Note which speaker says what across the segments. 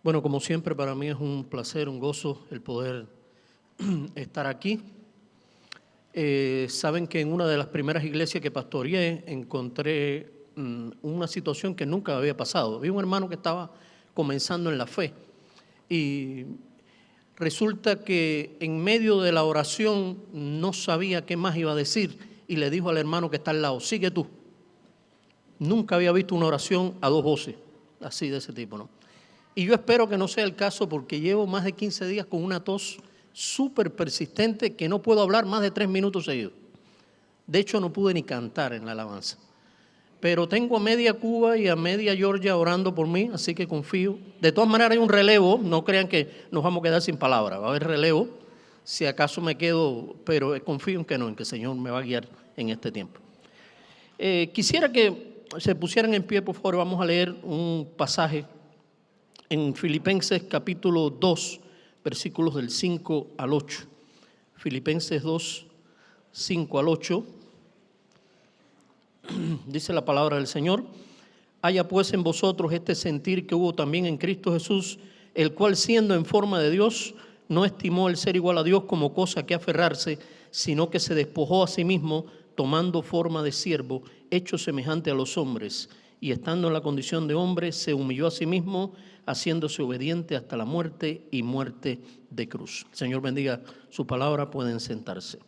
Speaker 1: Bueno, como siempre, para mí es un placer, un gozo el poder estar aquí. Saben que en una de las primeras iglesias que pastoreé encontré una situación que nunca había pasado. Vi un hermano que estaba comenzando en la fe y resulta que en medio de la oración no sabía qué más iba a decir y le dijo al hermano que está al lado: sigue tú. Nunca había visto una oración a dos voces, así de ese tipo, ¿no? Y yo espero que no sea el caso porque llevo más de 15 días con una tos súper persistente que no puedo hablar más de 3 minutos seguidos. De hecho, no pude ni cantar en la alabanza. Pero tengo a media Cuba y a media Georgia orando por mí, así que confío. De todas maneras hay un relevo, no crean que nos vamos a quedar sin palabras, va a haber relevo, si acaso me quedo, pero confío en que no, en que el Señor me va a guiar en este tiempo. Quisiera que se pusieran en pie, por favor. Vamos a leer un pasaje en Filipenses capítulo 2, versículos del 5 al 8. Filipenses 2, 5 al 8. Dice la palabra del Señor: haya pues en vosotros este sentir que hubo también en Cristo Jesús, el cual, siendo en forma de Dios, no estimó el ser igual a Dios como cosa que aferrarse, sino que se despojó a sí mismo, tomando forma de siervo, hecho semejante a los hombres, y estando en la condición de hombre, se humilló a sí mismo, haciéndose obediente hasta la muerte y muerte de cruz. El Señor bendiga su palabra. Pueden sentarse.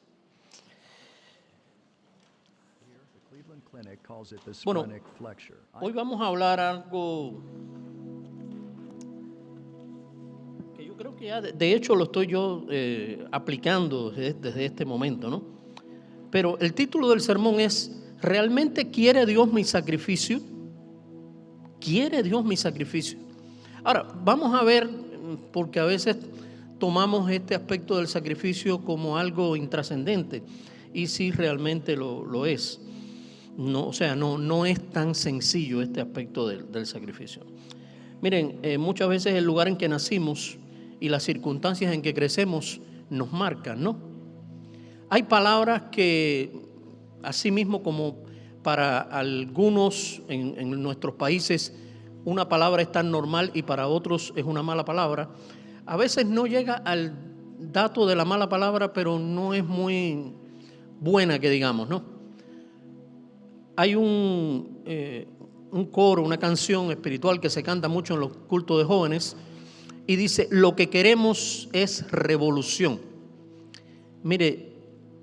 Speaker 1: Bueno, hoy vamos a hablar algo que yo creo que ya, de hecho, lo estoy yo aplicando desde este momento, ¿no? Pero el título del sermón es: ¿realmente quiere Dios mi sacrificio? ¿Quiere Dios mi sacrificio? Ahora, vamos a ver, porque a veces tomamos este aspecto del sacrificio como algo intrascendente, y sí, realmente lo es. No, o sea, no es tan sencillo este aspecto del sacrificio. Miren, muchas veces el lugar en que nacimos y las circunstancias en que crecemos nos marcan, ¿no? Hay palabras que, así mismo como para algunos en nuestros países una palabra es tan normal y para otros es una mala palabra, a veces no llega al dato de la mala palabra, pero no es muy buena, que digamos, ¿no? Hay un coro, una canción espiritual que se canta mucho en los cultos de jóvenes y dice: lo que queremos es revolución. Mire,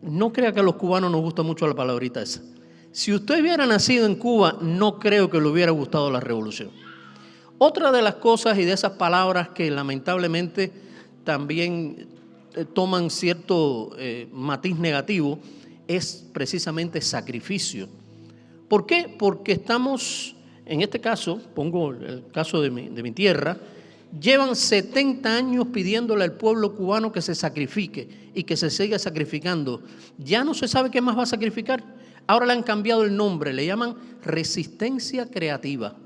Speaker 1: no crea que a los cubanos nos gusta mucho la palabrita esa. Si usted hubiera nacido en Cuba, no creo que le hubiera gustado la revolución. Otra de las cosas y de esas palabras que lamentablemente también toman cierto matiz negativo es precisamente sacrificio. ¿Por qué? Porque estamos, en este caso, pongo el caso de mi tierra, llevan 70 años pidiéndole al pueblo cubano que se sacrifique y que se siga sacrificando. Ya no se sabe qué más va a sacrificar. Ahora le han cambiado el nombre, le llaman resistencia creativa.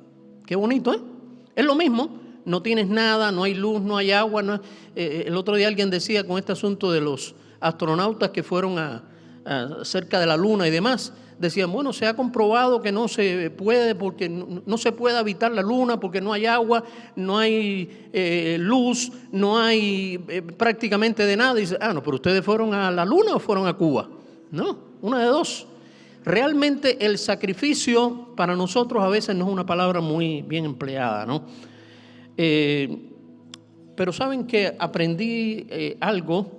Speaker 1: Qué bonito, ¿eh? Es lo mismo, no tienes nada, no hay luz, no hay agua. No, el otro día alguien decía con este asunto de los astronautas que fueron cerca de la luna y demás, decían, bueno, se ha comprobado que no se puede porque no se puede habitar la luna porque no hay agua, no hay luz, no hay prácticamente de nada. Y dice, no, pero ustedes fueron a la luna o fueron a Cuba. No, una de dos. Realmente el sacrificio para nosotros a veces no es una palabra muy bien empleada, ¿no? Pero saben que aprendí algo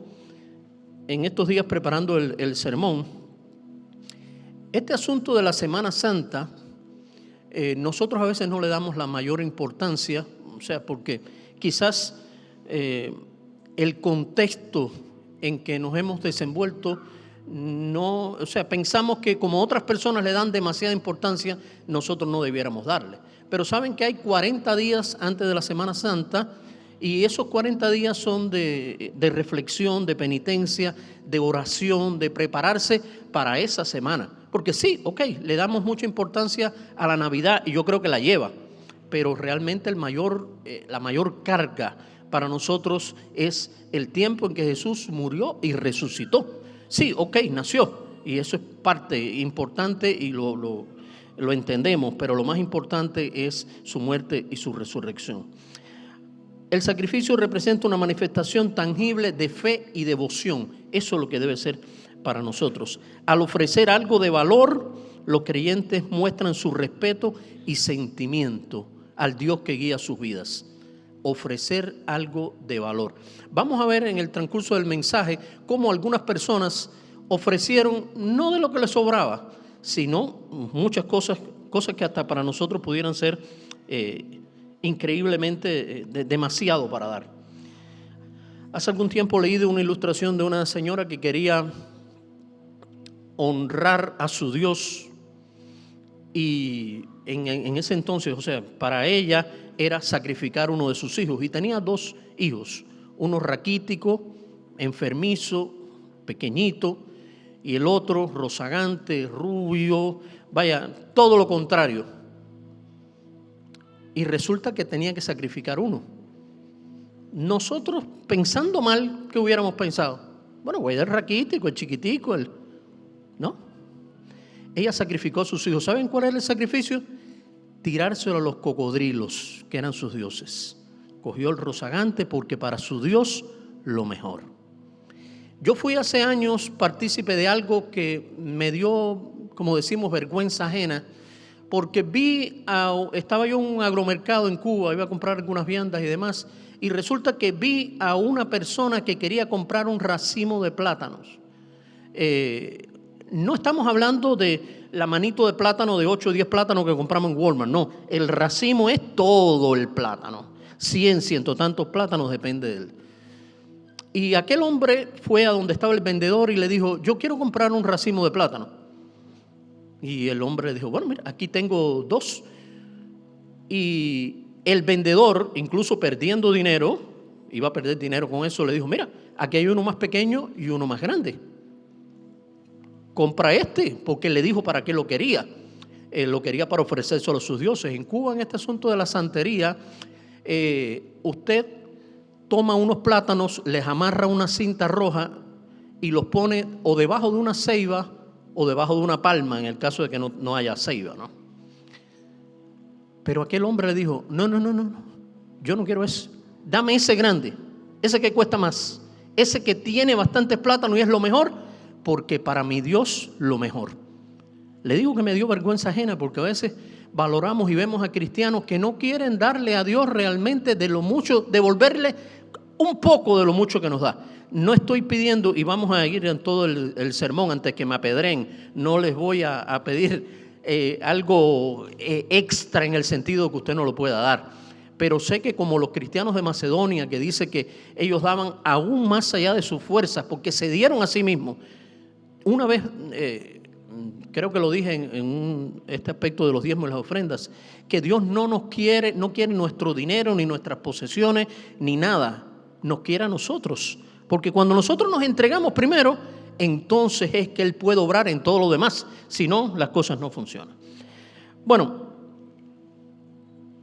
Speaker 1: en estos días preparando el sermón. Este asunto de la Semana Santa, nosotros a veces no le damos la mayor importancia, o sea, porque quizás el contexto en que nos hemos desenvuelto, no, o sea, pensamos que como otras personas le dan demasiada importancia, nosotros no debiéramos darle. Pero saben que hay 40 días antes de la Semana Santa y esos 40 días son de reflexión, de penitencia, de oración, de prepararse para esa semana. Porque sí, ok, le damos mucha importancia a la Navidad y yo creo que la lleva, pero realmente la mayor carga para nosotros es el tiempo en que Jesús murió y resucitó. Sí, ok, nació y eso es parte importante y lo entendemos, pero lo más importante es su muerte y su resurrección. el sacrificio representa una manifestación tangible de fe y devoción. Eso es lo que debe ser para nosotros. Al ofrecer algo de valor, los creyentes muestran su respeto y sentimiento al Dios que guía sus vidas. Ofrecer algo de valor. Vamos a ver en el transcurso del mensaje cómo algunas personas ofrecieron no de lo que les sobraba, sino muchas cosas que hasta para nosotros pudieran ser increíblemente demasiado para dar. Hace algún tiempo leí de una ilustración de una señora que quería honrar a su Dios y en ese entonces, o sea, para ella era sacrificar uno de sus hijos y tenía 2 hijos, uno raquítico, enfermizo, pequeñito, y el otro rozagante, rubio, vaya, todo lo contrario. Y resulta que tenía que sacrificar uno. Nosotros, pensando mal, ¿qué hubiéramos pensado? Bueno, voy a dar raquítico, el chiquitico, ¿no? Ella sacrificó a sus hijos. ¿Saben cuál era el sacrificio? Tirárselo a los cocodrilos, que eran sus dioses. Cogió el rozagante porque para su Dios lo mejor. Yo fui hace años partícipe de algo que me dio, como decimos, vergüenza ajena, porque estaba yo en un agromercado en Cuba, iba a comprar algunas viandas y demás, y resulta que vi a una persona que quería comprar un racimo de plátanos. No estamos hablando de la manito de plátano de 8 o 10 plátanos que compramos en Walmart, no, el racimo es todo el plátano, 100, tantos plátanos, depende de él. Y aquel hombre fue a donde estaba el vendedor y le dijo, yo quiero comprar un racimo de plátano. Y el hombre le dijo, bueno, mira, aquí tengo 2. Y el vendedor, incluso perdiendo dinero, iba a perder dinero con eso, le dijo, mira, aquí hay uno más pequeño y uno más grande. Compra este, porque le dijo para qué lo quería. Lo quería para ofrecérselo a sus dioses. En Cuba, en este asunto de la santería, usted toma unos plátanos, les amarra una cinta roja y los pone o debajo de una ceiba o debajo de una palma, en el caso de que no haya ceiba, ¿no? Pero aquel hombre le dijo, no, yo no quiero eso. Dame ese grande, ese que cuesta más, ese que tiene bastantes plátanos y es lo mejor, porque para mi Dios lo mejor. Le digo que me dio vergüenza ajena porque a veces valoramos y vemos a cristianos que no quieren darle a Dios realmente de lo mucho, devolverle un poco de lo mucho que nos da. No estoy pidiendo, y vamos a ir en todo el sermón antes que me apedreen, no les voy a pedir algo extra en el sentido que usted no lo pueda dar. Pero sé que como los cristianos de Macedonia, que dice que ellos daban aún más allá de sus fuerzas, porque se dieron a sí mismos. Una vez, creo que lo dije en este aspecto de los diezmos y las ofrendas, que Dios no quiere nuestro dinero, ni nuestras posesiones, ni nada. Nos quiere a nosotros. Porque cuando nosotros nos entregamos primero, entonces es que Él puede obrar en todo lo demás. Si no, las cosas no funcionan. Bueno,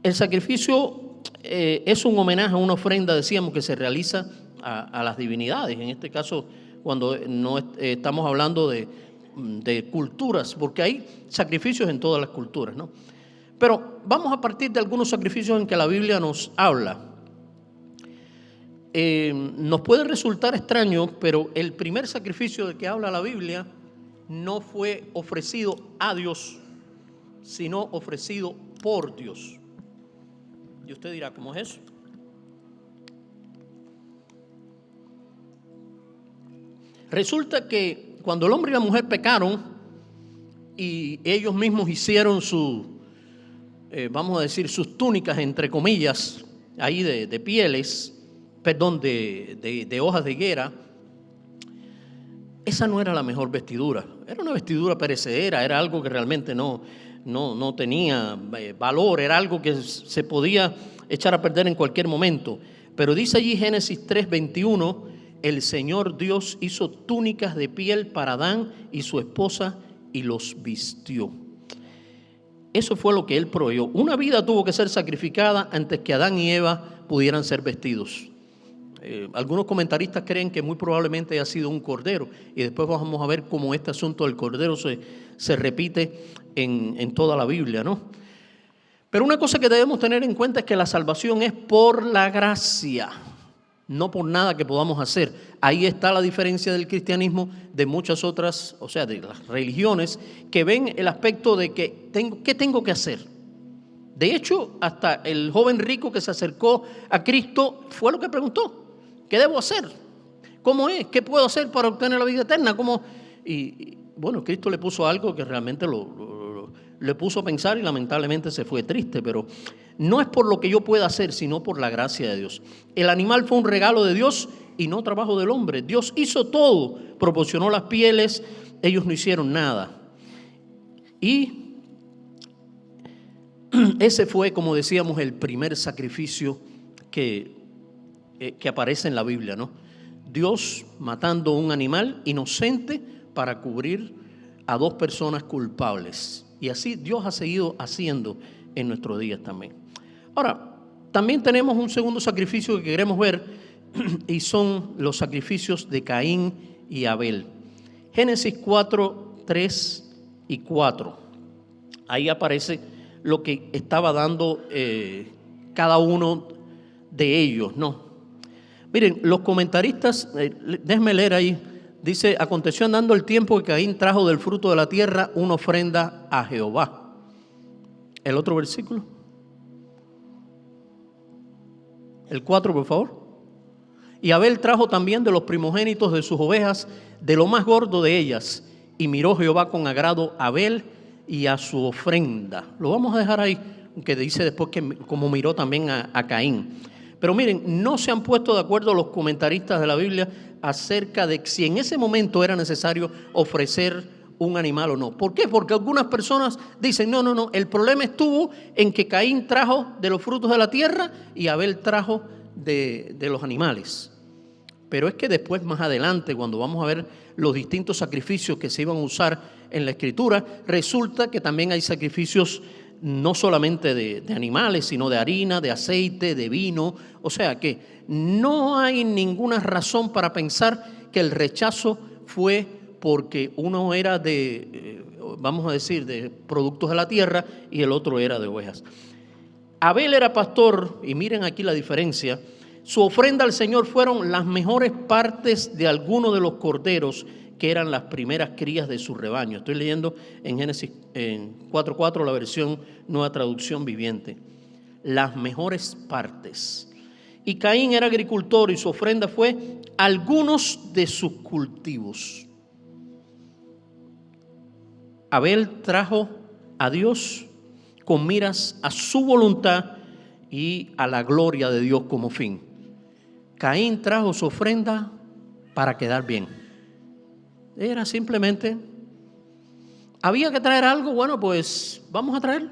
Speaker 1: el sacrificio es un homenaje a una ofrenda, decíamos, que se realiza a las divinidades. En este caso, cuando no estamos hablando de culturas, porque hay sacrificios en todas las culturas, ¿no? Pero vamos a partir de algunos sacrificios en que la Biblia nos habla. Nos puede resultar extraño, pero el primer sacrificio del que habla la Biblia no fue ofrecido a Dios, sino ofrecido por Dios. Y usted dirá, ¿cómo es eso? Resulta que cuando el hombre y la mujer pecaron y ellos mismos hicieron vamos a decir, sus túnicas, entre comillas, ahí de pieles, de hojas de higuera, esa no era la mejor vestidura. Era una vestidura perecedera, era algo que realmente no tenía valor, era algo que se podía echar a perder en cualquier momento. Pero dice allí Génesis 3:21, el Señor Dios hizo túnicas de piel para Adán y su esposa y los vistió. Eso fue lo que Él proveyó. Una vida tuvo que ser sacrificada antes que Adán y Eva pudieran ser vestidos. Algunos comentaristas creen que muy probablemente haya sido un cordero, y después vamos a ver cómo este asunto del cordero se repite en toda la Biblia, ¿no? Pero una cosa que debemos tener en cuenta es que la salvación es por la gracia, no por nada que podamos hacer. Ahí está la diferencia del cristianismo de muchas otras, o sea, de las religiones, que ven el aspecto de que ¿qué tengo que hacer? De hecho, hasta el joven rico que se acercó a Cristo fue lo que preguntó: ¿qué debo hacer? ¿Cómo es? ¿Qué puedo hacer para obtener la vida eterna? ¿Cómo? Y bueno, Cristo le puso algo que realmente le puso a pensar y lamentablemente se fue triste, pero no es por lo que yo pueda hacer, sino por la gracia de Dios. El animal fue un regalo de Dios y no trabajo del hombre. Dios hizo todo, proporcionó las pieles, ellos no hicieron nada. Y ese fue, como decíamos, el primer sacrificio que aparece en la Biblia, ¿no? Dios matando un animal inocente para cubrir a dos personas culpables. Y así Dios ha seguido haciendo en nuestros días también. Ahora, también tenemos un segundo sacrificio que queremos ver, y son los sacrificios de Caín y Abel. Génesis 4, 3 y 4. Ahí aparece lo que estaba dando cada uno de ellos, ¿no? Miren, los comentaristas, déjenme leer ahí. Dice: aconteció andando el tiempo que Caín trajo del fruto de la tierra una ofrenda a Jehová. El otro versículo. El 4, por favor. Y Abel trajo también de los primogénitos de sus ovejas, de lo más gordo de ellas. Y miró Jehová con agrado a Abel y a su ofrenda. Lo vamos a dejar ahí, que dice después que como miró también a Caín. Pero miren, no se han puesto de acuerdo los comentaristas de la Biblia acerca de si en ese momento era necesario ofrecer un animal o no. ¿Por qué? Porque algunas personas dicen: no, el problema estuvo en que Caín trajo de los frutos de la tierra y Abel trajo de los animales. Pero es que después, más adelante, cuando vamos a ver los distintos sacrificios que se iban a usar en la Escritura, resulta que también hay sacrificios no solamente de animales, sino de harina, de aceite, de vino. O sea que no hay ninguna razón para pensar que el rechazo fue porque uno era vamos a decir, de productos de la tierra y el otro era de ovejas. Abel era pastor, y miren aquí la diferencia. Su ofrenda al Señor fueron las mejores partes de alguno de los corderos, que eran las primeras crías de su rebaño. Estoy leyendo en Génesis 4:4, la versión Nueva Traducción Viviente. Las mejores partes. Y Caín era agricultor y su ofrenda fue algunos de sus cultivos. Abel trajo a Dios con miras a su voluntad y a la gloria de Dios como fin. Caín trajo su ofrenda para quedar bien. Era simplemente, había que traer algo, bueno, pues vamos a traer,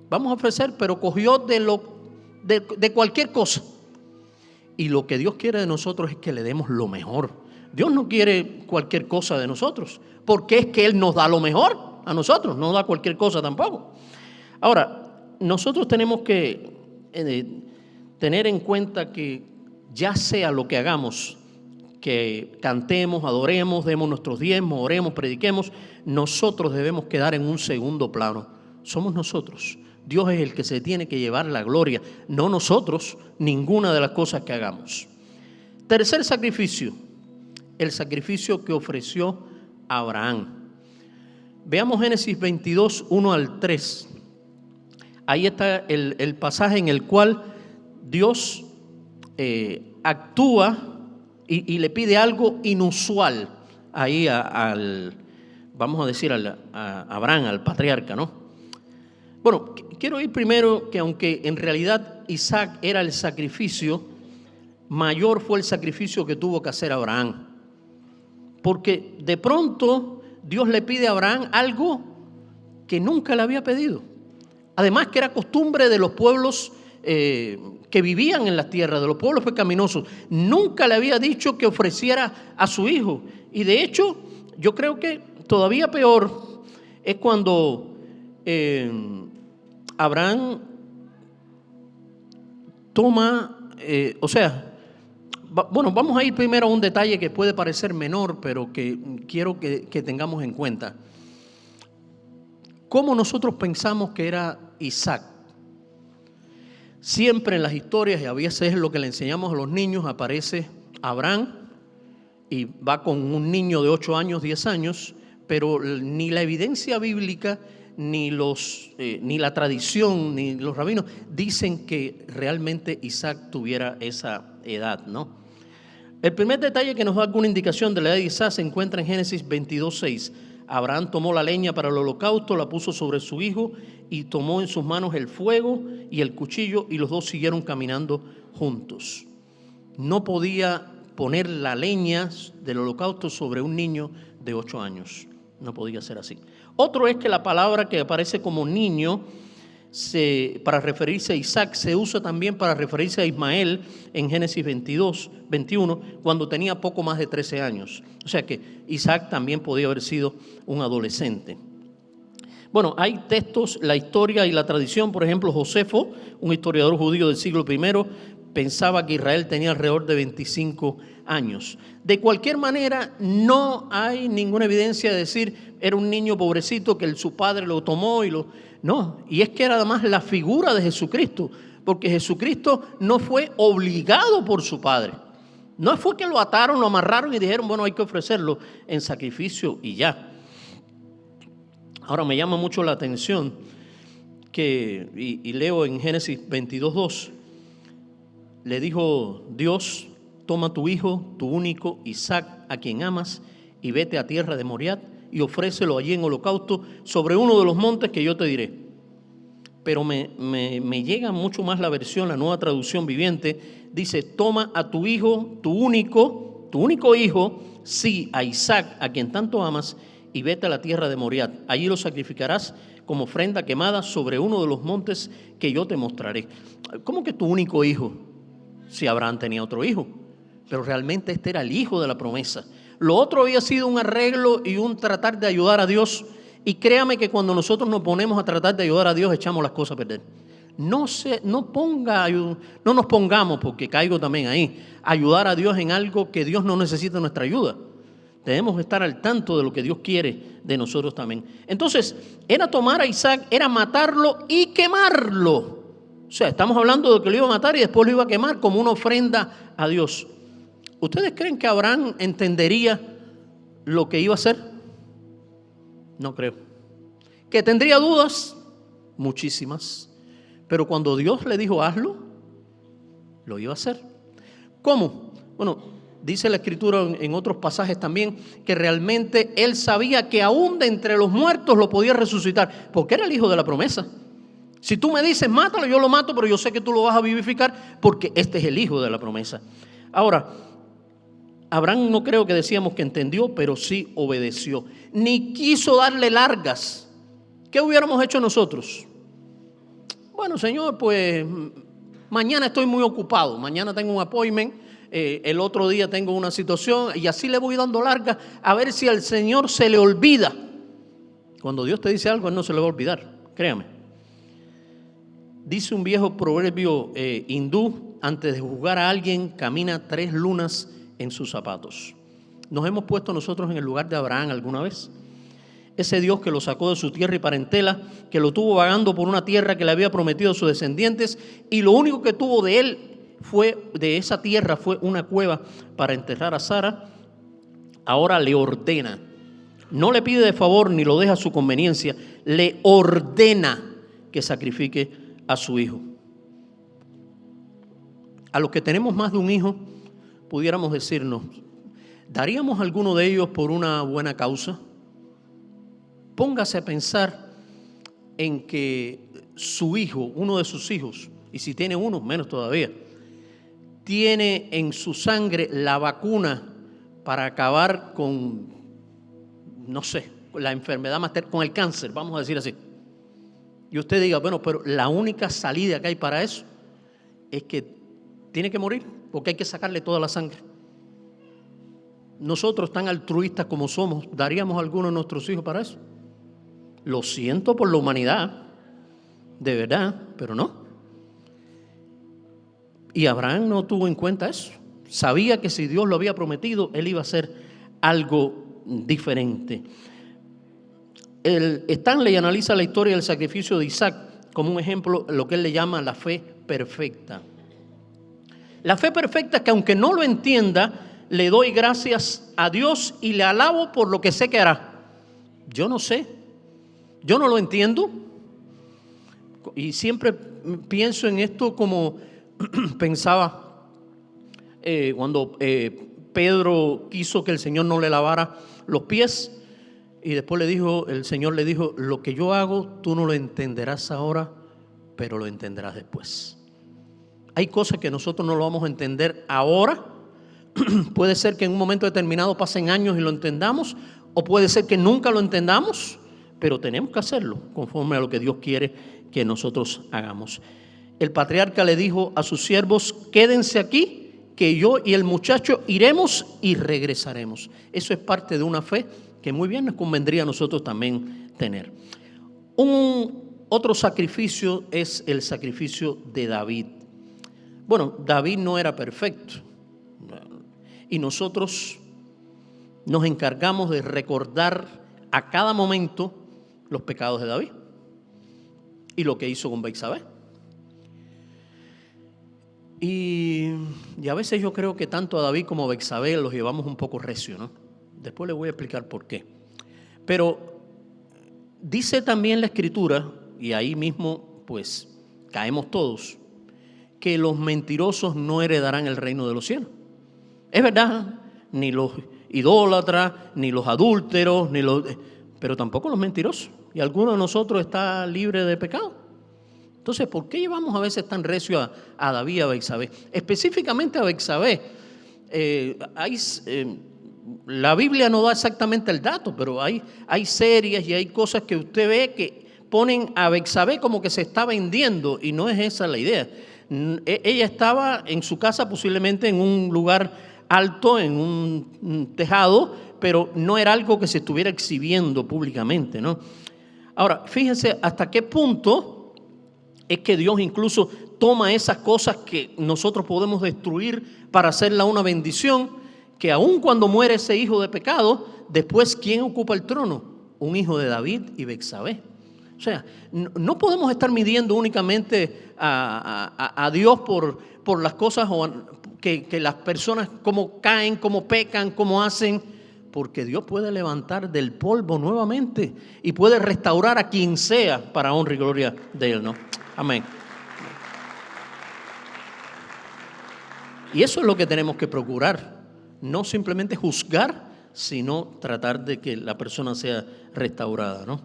Speaker 1: vamos a ofrecer, pero cogió de cualquier cosa. Y lo que Dios quiere de nosotros es que le demos lo mejor. Dios no quiere cualquier cosa de nosotros, porque es que Él nos da lo mejor a nosotros, no da cualquier cosa tampoco. Ahora, nosotros tenemos que tener en cuenta que ya sea lo que hagamos, que cantemos, adoremos, demos nuestros diezmos, oremos, prediquemos, nosotros debemos quedar en un segundo plano. Somos nosotros. Dios es el que se tiene que llevar la gloria, no nosotros, ninguna de las cosas que hagamos. Tercer sacrificio, el sacrificio que ofreció Abraham. Veamos Génesis 22, 1 al 3. Ahí está el pasaje en el cual Dios actúa y le pide algo inusual ahí vamos a decir, a Abraham, al patriarca, ¿no? Bueno, quiero ir primero que aunque en realidad Isaac era el sacrificio, mayor fue el sacrificio que tuvo que hacer Abraham. Porque de pronto Dios le pide a Abraham algo que nunca le había pedido. Además que era costumbre de los pueblos que vivían en las tierras, de los pueblos pecaminosos. Nunca le había dicho que ofreciera a su hijo. Y de hecho, yo creo que todavía peor es cuando Abraham toma, bueno, vamos a ir primero a un detalle que puede parecer menor, pero que quiero que tengamos en cuenta. ¿Cómo nosotros pensamos que era Isaac? Siempre en las historias, y a veces es lo que le enseñamos a los niños, aparece Abraham y va con un niño de 8 años, 10 años, pero ni la evidencia bíblica, ni la tradición, ni los rabinos dicen que realmente Isaac tuviera esa edad, ¿no? El primer detalle que nos da alguna indicación de la edad de Isaac se encuentra en Génesis 22:6. Abraham tomó la leña para el holocausto, la puso sobre su hijo y tomó en sus manos el fuego y el cuchillo, y los dos siguieron caminando juntos. No podía poner la leña del holocausto sobre un niño de 8 años. No podía ser así. Otro es que la palabra que aparece como niño para referirse a Isaac se usa también para referirse a Ismael en Génesis 21, cuando tenía poco más de 13 años. O sea que Isaac también podía haber sido un adolescente. Bueno, hay textos, la historia y la tradición. Por ejemplo, Josefo, un historiador judío del siglo I, pensaba que Israel tenía alrededor de 25 años. De cualquier manera, no hay ninguna evidencia de decir era un niño pobrecito que su padre lo tomó y No, y es que era además la figura de Jesucristo, porque Jesucristo no fue obligado por su padre. No fue que lo ataron, lo amarraron y dijeron, bueno, hay que ofrecerlo en sacrificio y ya. Ahora me llama mucho la atención que, y leo en Génesis 22:2, le dijo Dios, toma tu hijo, tu único Isaac, a quien amas, y vete a tierra de Moriah y ofrécelo allí en holocausto sobre uno de los montes que yo te diré. Pero me llega mucho más la versión, la Nueva Traducción Viviente, dice, toma a tu hijo, tu único hijo, sí, a Isaac, a quien tanto amas, y vete a la tierra de Moriah. Allí lo sacrificarás como ofrenda quemada sobre uno de los montes que yo te mostraré. ¿Cómo que tu único hijo? Si Abraham tenía otro hijo, pero realmente este era el hijo de la promesa. Lo otro había sido un arreglo y un tratar de ayudar a Dios. Y créame que cuando nosotros nos ponemos a tratar de ayudar a Dios, echamos las cosas a perder. No nos pongamos, porque caigo también ahí, a ayudar a Dios en algo que Dios no necesita nuestra ayuda. Debemos estar al tanto de lo que Dios quiere de nosotros también. Entonces, era tomar a Isaac, era matarlo y quemarlo. O sea, estamos hablando de que lo iba a matar y después lo iba a quemar como una ofrenda a Dios. ¿Ustedes creen que Abraham entendería lo que iba a hacer? No creo. ¿Que tendría dudas? Muchísimas. Pero cuando Dios le dijo hazlo, lo iba a hacer. ¿Cómo? Bueno, dice la Escritura en otros pasajes también que realmente él sabía que aún de entre los muertos lo podía resucitar, porque era el hijo de la promesa. Si tú me dices mátalo, yo lo mato, pero yo sé que tú lo vas a vivificar porque este es el hijo de la promesa. Ahora, Abraham no creo que decíamos que entendió, pero sí obedeció. Ni quiso darle largas. ¿Qué hubiéramos hecho nosotros? Bueno, Señor, pues mañana estoy muy ocupado. Mañana tengo un appointment. El otro día tengo una situación. Y así le voy dando largas a ver si al Señor se le olvida. Cuando Dios te dice algo, Él no se le va a olvidar. Créame. Dice un viejo proverbio hindú, antes de juzgar a alguien, camina 3 lunas en sus zapatos. ¿Nos hemos puesto nosotros en el lugar de Abraham alguna vez? Ese Dios que lo sacó de su tierra y parentela, que lo tuvo vagando por una tierra que le había prometido a sus descendientes, y lo único que tuvo de esa tierra fue una cueva para enterrar a Sara. Ahora le ordena, no le pide de favor ni lo deja a su conveniencia, le ordena que sacrifique a su hijo. A los que tenemos más de un hijo, pudiéramos decirnos, ¿daríamos alguno de ellos por una buena causa? Póngase a pensar en que su hijo, uno de sus hijos, y si tiene uno, menos todavía, tiene en su sangre la vacuna para acabar con, no sé, la enfermedad materna, con el cáncer, vamos a decir así. Y usted diga, bueno, pero la única salida que hay para eso es que tiene que morir, porque hay que sacarle toda la sangre. Nosotros, tan altruistas como somos, ¿daríamos a alguno de nuestros hijos para eso? Lo siento por la humanidad, de verdad, pero no. Y Abraham no tuvo en cuenta eso. Sabía que si Dios lo había prometido, él iba a hacer algo diferente. Stanley analiza la historia del sacrificio de Isaac como un ejemplo lo que él le llama la fe perfecta. La fe perfecta es que aunque no lo entienda, le doy gracias a Dios y le alabo por lo que sé que hará. Yo no sé, yo no lo entiendo. Y siempre pienso en esto como pensaba cuando Pedro quiso que el Señor no le lavara los pies. Y después el Señor le dijo, lo que yo hago tú no lo entenderás ahora, pero lo entenderás después. Hay cosas que nosotros no lo vamos a entender ahora. Puede ser que en un momento determinado pasen años y lo entendamos, o puede ser que nunca lo entendamos, pero tenemos que hacerlo conforme a lo que Dios quiere que nosotros hagamos. El patriarca le dijo a sus siervos, quédense aquí, que yo y el muchacho iremos y regresaremos. Eso es parte de una fe que muy bien nos convendría a nosotros también tener. Otro sacrificio es el sacrificio de David. Bueno, David no era perfecto y nosotros nos encargamos de recordar a cada momento los pecados de David y lo que hizo con Betsabé. Y a veces yo creo que tanto a David como a Betsabé los llevamos un poco recio, ¿no? Después les voy a explicar por qué. Pero dice también la Escritura, y ahí mismo pues caemos todos, que los mentirosos no heredarán el reino de los cielos. Es verdad, ni los idólatras, ni los adúlteros, pero tampoco los mentirosos. Y alguno de nosotros está libre de pecado. Entonces, ¿por qué llevamos a veces tan recio a David y a Betsabé? Específicamente a Betsabé, la Biblia no da exactamente el dato, pero hay series y hay cosas que usted ve que ponen a Betsabé como que se está vendiendo, y no es esa la idea. Ella estaba en su casa, posiblemente en un lugar alto, en un tejado, pero no era algo que se estuviera exhibiendo públicamente, ¿no? Ahora, fíjense hasta qué punto es que Dios incluso toma esas cosas que nosotros podemos destruir para hacerla una bendición, que aun cuando muere ese hijo de pecado, después ¿quién ocupa el trono? Un hijo de David y Betsabé. O sea, no podemos estar midiendo únicamente a Dios por las cosas que las personas cómo caen, cómo pecan, cómo hacen, porque Dios puede levantar del polvo nuevamente y puede restaurar a quien sea para honra y gloria de Él, ¿no? Amén. Y eso es lo que tenemos que procurar, no simplemente juzgar, sino tratar de que la persona sea restaurada, ¿no?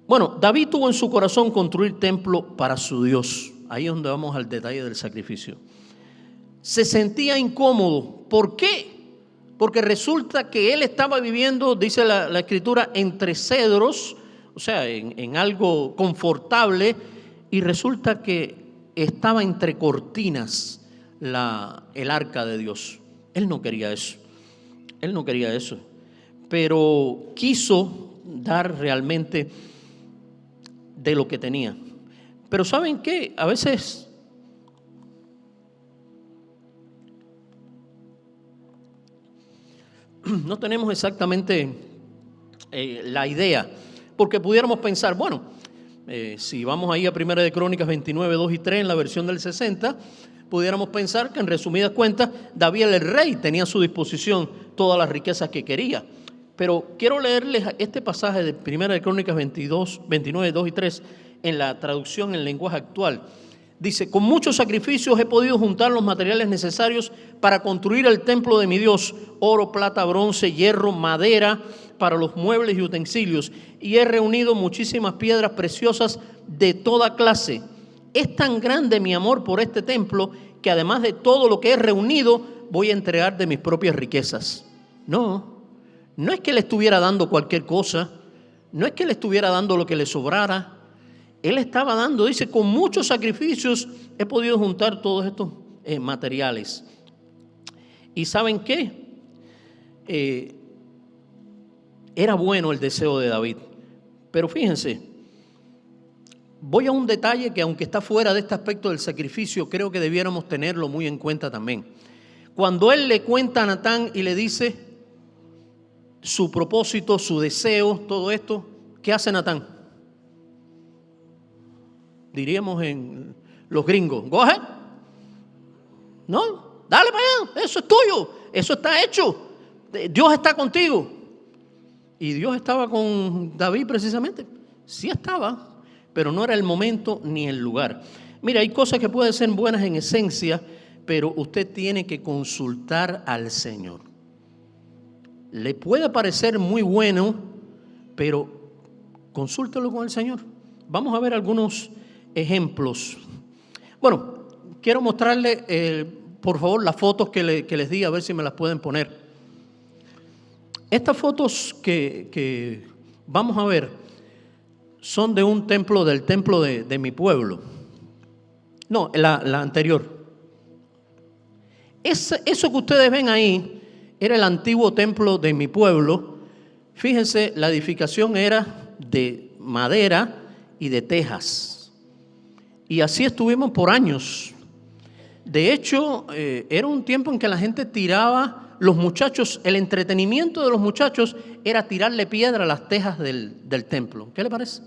Speaker 1: Bueno, David tuvo en su corazón construir templo para su Dios. Ahí es donde vamos al detalle del sacrificio. Se sentía incómodo. ¿Por qué? Porque resulta que él estaba viviendo, dice la Escritura, entre cedros, o sea, en algo confortable, y resulta que estaba entre cortinas el arca de Dios. Él no quería eso. Él no quería eso. Pero quiso dar realmente de lo que tenía. Pero ¿saben qué? A veces no tenemos exactamente la idea, porque pudiéramos pensar, bueno, si vamos ahí a 1 de Crónicas 29, 2 y 3 en la versión del 60, pudiéramos pensar que en resumidas cuentas David el rey tenía a su disposición todas las riquezas que quería. Pero quiero leerles este pasaje de 1 de Crónicas 29, 2 y 3 en la traducción en lenguaje actual. Dice, con muchos sacrificios he podido juntar los materiales necesarios para construir el templo de mi Dios, oro, plata, bronce, hierro, madera para los muebles y utensilios, y he reunido muchísimas piedras preciosas de toda clase. Es tan grande mi amor por este templo que además de todo lo que he reunido, voy a entregar de mis propias riquezas. No es que le estuviera dando cualquier cosa, no es que le estuviera dando lo que le sobrara. Él estaba dando, dice, con muchos sacrificios he podido juntar todos estos materiales. ¿Y saben qué? Era bueno el deseo de David. Pero fíjense, voy a un detalle que aunque está fuera de este aspecto del sacrificio, creo que debiéramos tenerlo muy en cuenta también. Cuando él le cuenta a Natán y le dice su propósito, su deseo, todo esto, ¿qué hace Natán? diríamos en los gringos. Go ahead. No, dale para allá, eso es tuyo, eso está hecho. Dios está contigo. Y Dios estaba con David precisamente. Sí estaba, pero no era el momento ni el lugar. Mira, hay cosas que pueden ser buenas en esencia, pero usted tiene que consultar al Señor. Le puede parecer muy bueno, pero consúltelo con el Señor. Vamos a ver algunos ejemplos. Bueno, quiero mostrarle, por favor, las fotos que les di, a ver si me las pueden poner. Estas fotos que vamos a ver son de un templo, del templo de mi pueblo. No, la anterior. Eso que ustedes ven ahí era el antiguo templo de mi pueblo. Fíjense, la edificación era de madera y de tejas. Y así estuvimos por años. De hecho, era un tiempo en que la gente tiraba, los muchachos, el entretenimiento de los muchachos era tirarle piedra a las tejas del templo. ¿Qué le parece?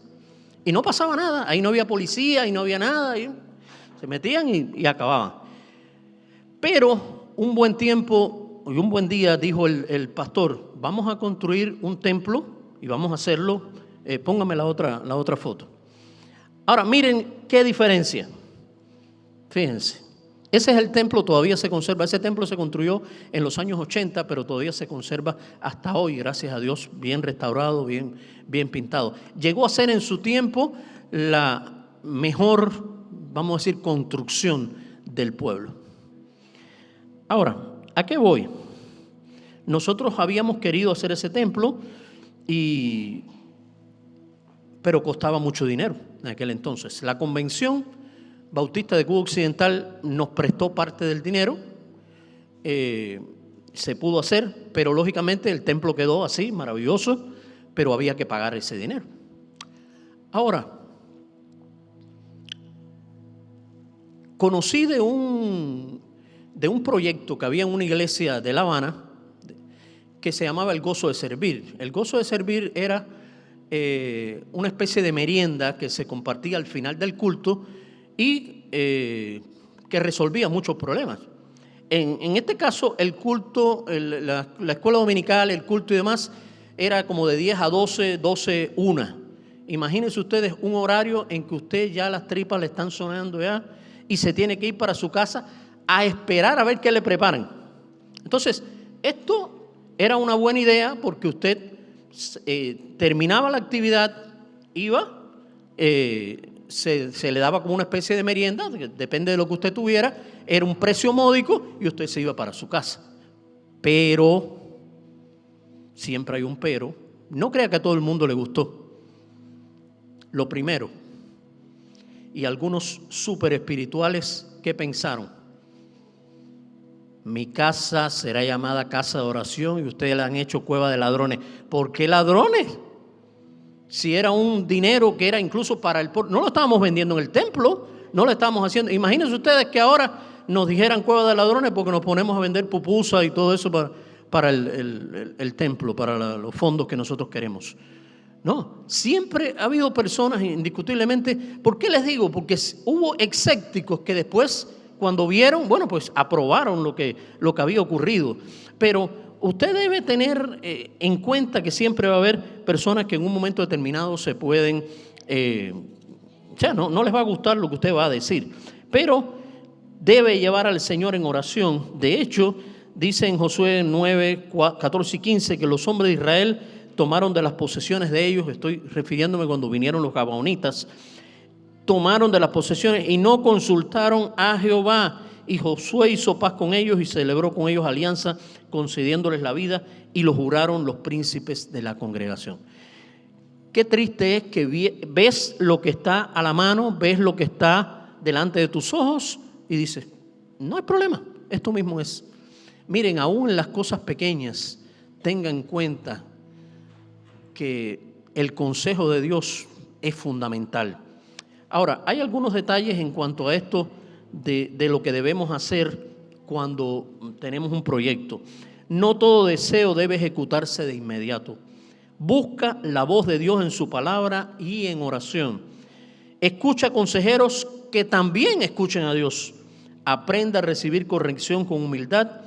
Speaker 1: Y no pasaba nada, ahí no había policía, ahí no había nada, ahí se metían y acababan. Pero un buen tiempo y un buen día dijo el pastor, vamos a construir un templo y vamos a hacerlo, póngame la otra foto. Ahora miren qué diferencia, fíjense, ese es el templo, todavía se conserva, ese templo se construyó en los años 80, pero todavía se conserva hasta hoy, gracias a Dios, bien restaurado, bien pintado. Llegó a ser en su tiempo la mejor, vamos a decir, construcción del pueblo. Ahora, ¿a qué voy? Nosotros habíamos querido hacer ese templo, pero costaba mucho dinero en aquel entonces. La Convención Bautista de Cuba Occidental nos prestó parte del dinero, se pudo hacer, pero lógicamente el templo quedó así, maravilloso, pero había que pagar ese dinero. Ahora, conocí de un proyecto que había en una iglesia de La Habana que se llamaba el Gozo de Servir. El Gozo de Servir era una especie de merienda que se compartía al final del culto y que resolvía muchos problemas. En este caso, el culto, la escuela dominical, el culto y demás, era como de 10 a 12, 1. Imagínense ustedes un horario en que usted ya las tripas le están sonando ya y se tiene que ir para su casa a esperar a ver qué le preparan. Entonces, esto era una buena idea porque usted terminaba la actividad, iba, se le daba como una especie de merienda, depende de lo que usted tuviera, era un precio módico y usted se iba para su casa. Pero, siempre hay un pero, no crea que a todo el mundo le gustó. Lo primero, y algunos súper espirituales, ¿qué pensaron? Mi casa será llamada casa de oración y ustedes la han hecho cueva de ladrones. ¿Por qué ladrones? Si era un dinero que era incluso para el pueblo. No lo estábamos vendiendo en el templo, no lo estábamos haciendo. Imagínense ustedes que ahora nos dijeran cueva de ladrones porque nos ponemos a vender pupusas y todo eso para el templo, para los fondos que nosotros queremos. No, siempre ha habido personas indiscutiblemente. ¿Por qué les digo? Porque hubo escépticos que después, cuando vieron, bueno, pues aprobaron lo que había ocurrido. Pero usted debe tener en cuenta que siempre va a haber personas que en un momento determinado se pueden, no les va a gustar lo que usted va a decir, pero debe llevar al Señor en oración. De hecho, dice en Josué 9, 14 y 15 que los hombres de Israel tomaron de las posesiones de ellos, estoy refiriéndome cuando vinieron los gabaonitas, tomaron de las posesiones y no consultaron a Jehová. Y Josué hizo paz con ellos y celebró con ellos alianza, concediéndoles la vida, y lo juraron los príncipes de la congregación. Qué triste es que ves lo que está a la mano, ves lo que está delante de tus ojos y dices, no hay problema, esto mismo es. Miren, aún en las cosas pequeñas, tengan en cuenta que el consejo de Dios es fundamental. Ahora, hay algunos detalles en cuanto a esto de lo que debemos hacer cuando tenemos un proyecto. No todo deseo debe ejecutarse de inmediato. Busca la voz de Dios en su palabra y en oración. Escucha consejeros que también escuchen a Dios. Aprenda a recibir corrección con humildad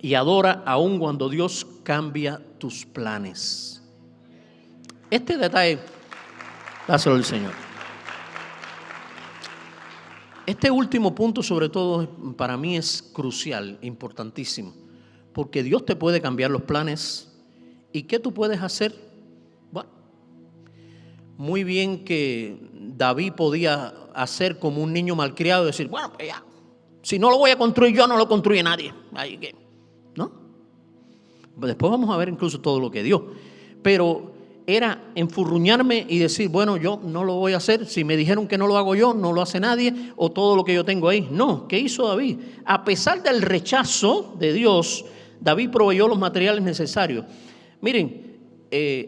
Speaker 1: y adora aun cuando Dios cambia tus planes. Este detalle, dáselo al Señor. Este último punto, sobre todo, para mí es crucial, importantísimo, porque Dios te puede cambiar los planes. ¿Y qué tú puedes hacer? Bueno, muy bien que David podía hacer como un niño malcriado y decir, bueno, pues ya, si no lo voy a construir yo, no lo construye nadie. Ahí que, ¿no? Después vamos a ver incluso todo lo que dio. Pero era enfurruñarme y decir, bueno, yo no lo voy a hacer. Si me dijeron que no lo hago yo, no lo hace nadie, o todo lo que yo tengo ahí. No, ¿qué hizo David? A pesar del rechazo de Dios, David proveyó los materiales necesarios. Miren,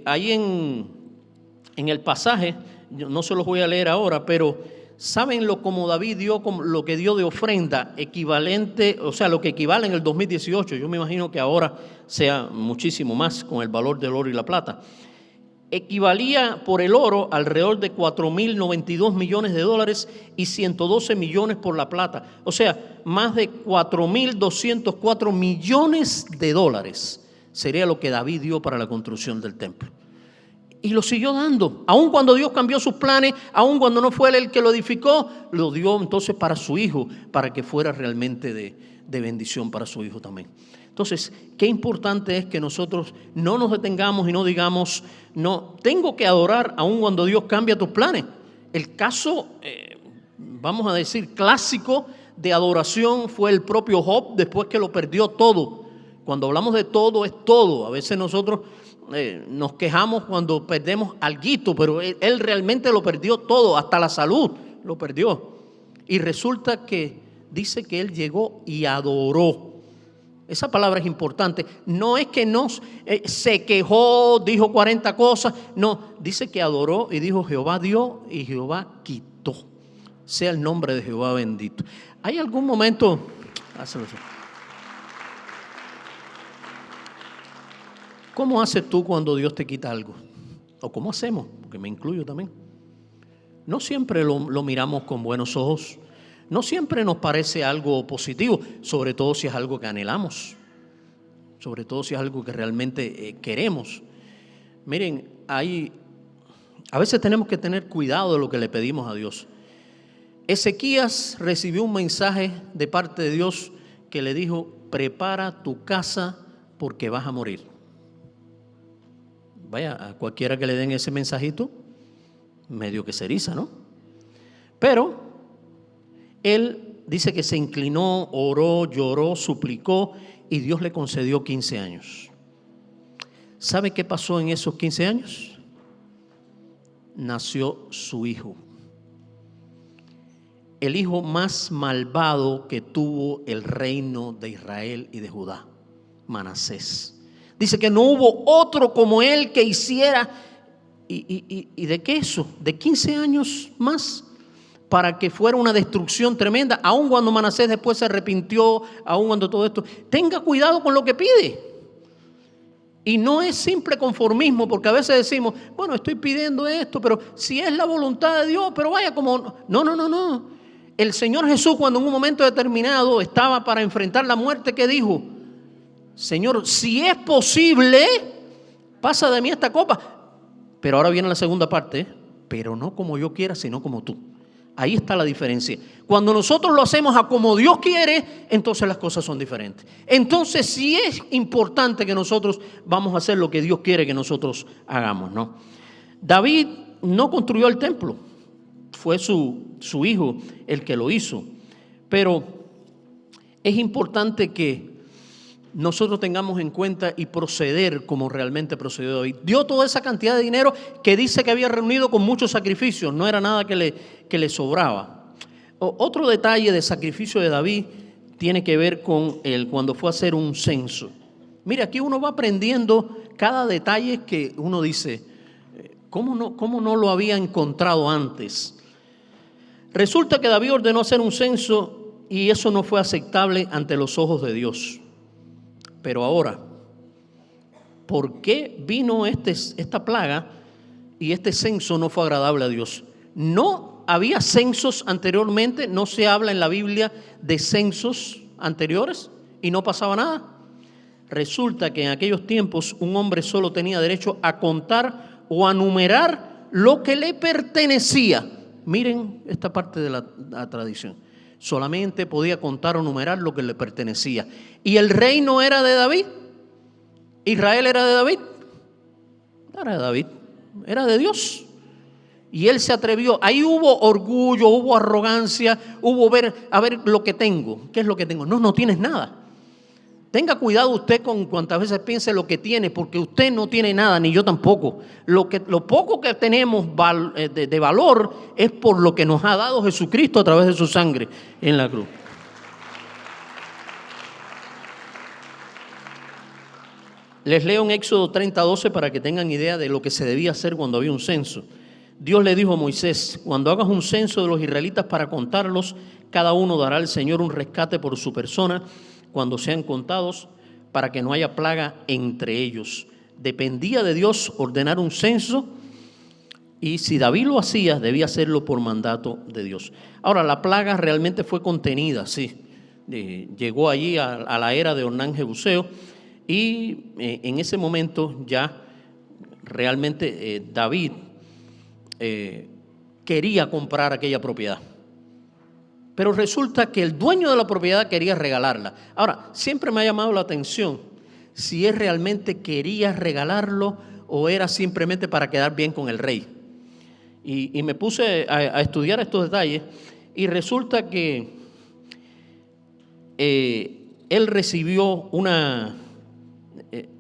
Speaker 1: ahí en el pasaje, no se los voy a leer ahora, pero ¿saben como David dio, como lo que dio de ofrenda equivalente, o sea, lo que equivale en el 2018? Yo me imagino que ahora sea muchísimo más con el valor del oro y la plata. Equivalía por el oro alrededor de 4.092 millones de dólares y 112 millones por la plata. O sea, más de 4.204 millones de dólares sería lo que David dio para la construcción del templo. Y lo siguió dando, aun cuando Dios cambió sus planes, aun cuando no fue él el que lo edificó, lo dio entonces para su hijo, para que fuera realmente de bendición para su hijo también. Entonces, qué importante es que nosotros no nos detengamos y no digamos, no, tengo que adorar aun cuando Dios cambia tus planes. El caso, vamos a decir, clásico de adoración fue el propio Job después que lo perdió todo. Cuando hablamos de todo, es todo. A veces nosotros nos quejamos cuando perdemos alguito, pero él realmente lo perdió todo, hasta la salud lo perdió. Y resulta que dice que él llegó y adoró. Esa palabra es importante. No es que se quejó, dijo 40 cosas. No, dice que adoró y dijo Jehová dio y Jehová quitó. Sea el nombre de Jehová bendito. ¿Hay algún momento? ¿Cómo haces tú cuando Dios te quita algo? ¿O cómo hacemos? Porque me incluyo también. No siempre lo miramos con buenos ojos. No siempre nos parece algo positivo, sobre todo si es algo que anhelamos, sobre todo si es algo que realmente queremos. Miren, a veces tenemos que tener cuidado de lo que le pedimos a Dios. Ezequías recibió un mensaje de parte de Dios que le dijo, prepara tu casa porque vas a morir. Vaya, a cualquiera que le den ese mensajito, medio que se eriza, ¿no? Pero él dice que se inclinó, oró, lloró, suplicó y Dios le concedió 15 años. ¿Sabe qué pasó en esos 15 años? Nació su hijo. El hijo más malvado que tuvo el reino de Israel y de Judá, Manasés. Dice que no hubo otro como él que hiciera. ¿Y de qué eso? De 15 años más para que fuera una destrucción tremenda, aun cuando Manasés después se arrepintió, aun cuando todo esto. Tenga cuidado con lo que pide. Y no es simple conformismo, porque a veces decimos, bueno, estoy pidiendo esto, pero si es la voluntad de Dios, pero vaya como... No. El Señor Jesús, cuando en un momento determinado estaba para enfrentar la muerte, ¿qué dijo? Señor, si es posible, pasa de mí esta copa. Pero ahora viene la segunda parte, pero no como yo quiera, sino como tú. Ahí está la diferencia. Cuando nosotros lo hacemos a como Dios quiere, entonces las cosas son diferentes. Entonces sí es importante que nosotros vamos a hacer lo que Dios quiere que nosotros hagamos, ¿no? David no construyó el templo, fue su hijo el que lo hizo. Pero es importante que nosotros tengamos en cuenta y proceder como realmente procedió David. Dio toda esa cantidad de dinero que dice que había reunido con muchos sacrificios, no era nada que le sobraba. Otro detalle de sacrificio de David tiene que ver con cuando fue a hacer un censo. Mira, aquí uno va aprendiendo cada detalle que uno dice, ¿cómo no lo había encontrado antes? Resulta que David ordenó hacer un censo y eso no fue aceptable ante los ojos de Dios. Pero ahora, ¿por qué vino esta plaga y este censo no fue agradable a Dios? No había censos anteriormente, no se habla en la Biblia de censos anteriores y no pasaba nada. Resulta que en aquellos tiempos un hombre solo tenía derecho a contar o a numerar lo que le pertenecía. Miren esta parte de la tradición. Solamente podía contar o numerar lo que le pertenecía. ¿Y el reino era de David? ¿Israel era de David? No era de David, era de Dios. Y él se atrevió. Ahí hubo orgullo, hubo arrogancia, hubo a ver lo que tengo. ¿Qué es lo que tengo? No, no tienes nada. Tenga cuidado usted con cuantas veces piense lo que tiene, porque usted no tiene nada, ni yo tampoco. Lo poco que tenemos de valor es por lo que nos ha dado Jesucristo a través de su sangre en la cruz. Les leo en Éxodo 30:12 para que tengan idea de lo que se debía hacer cuando había un censo. Dios le dijo a Moisés: cuando hagas un censo de los israelitas para contarlos, cada uno dará al Señor un rescate por su persona cuando sean contados, para que no haya plaga entre ellos. Dependía de Dios ordenar un censo, y si David lo hacía, debía hacerlo por mandato de Dios. Ahora, la plaga realmente fue contenida, sí. Llegó allí a la era de Ornán Jebuseo, y en ese momento ya realmente David quería comprar aquella propiedad. Pero resulta que el dueño de la propiedad quería regalarla. Ahora, siempre me ha llamado la atención si él realmente quería regalarlo o era simplemente para quedar bien con el rey. Y me puse a estudiar estos detalles, y resulta que él recibió una...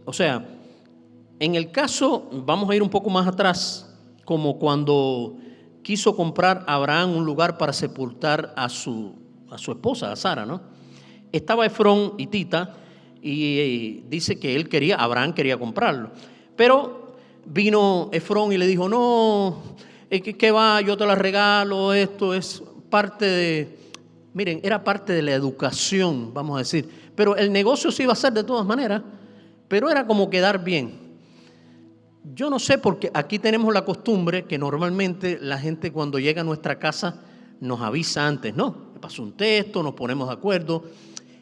Speaker 1: o sea, en el caso, vamos a ir un poco más atrás, como cuando quiso comprar a Abraham un lugar para sepultar a su esposa, a Sara, ¿no? Estaba Efrón hitita, y dice que Abraham quería comprarlo. Pero vino Efrón y le dijo: no, ¿qué va? Yo te la regalo, esto es parte de... Miren, era parte de la educación, vamos a decir. Pero el negocio se iba a hacer de todas maneras, pero era como quedar bien. Yo no sé, porque aquí tenemos la costumbre que normalmente la gente cuando llega a nuestra casa nos avisa antes, ¿no? Me pasó un texto, nos ponemos de acuerdo.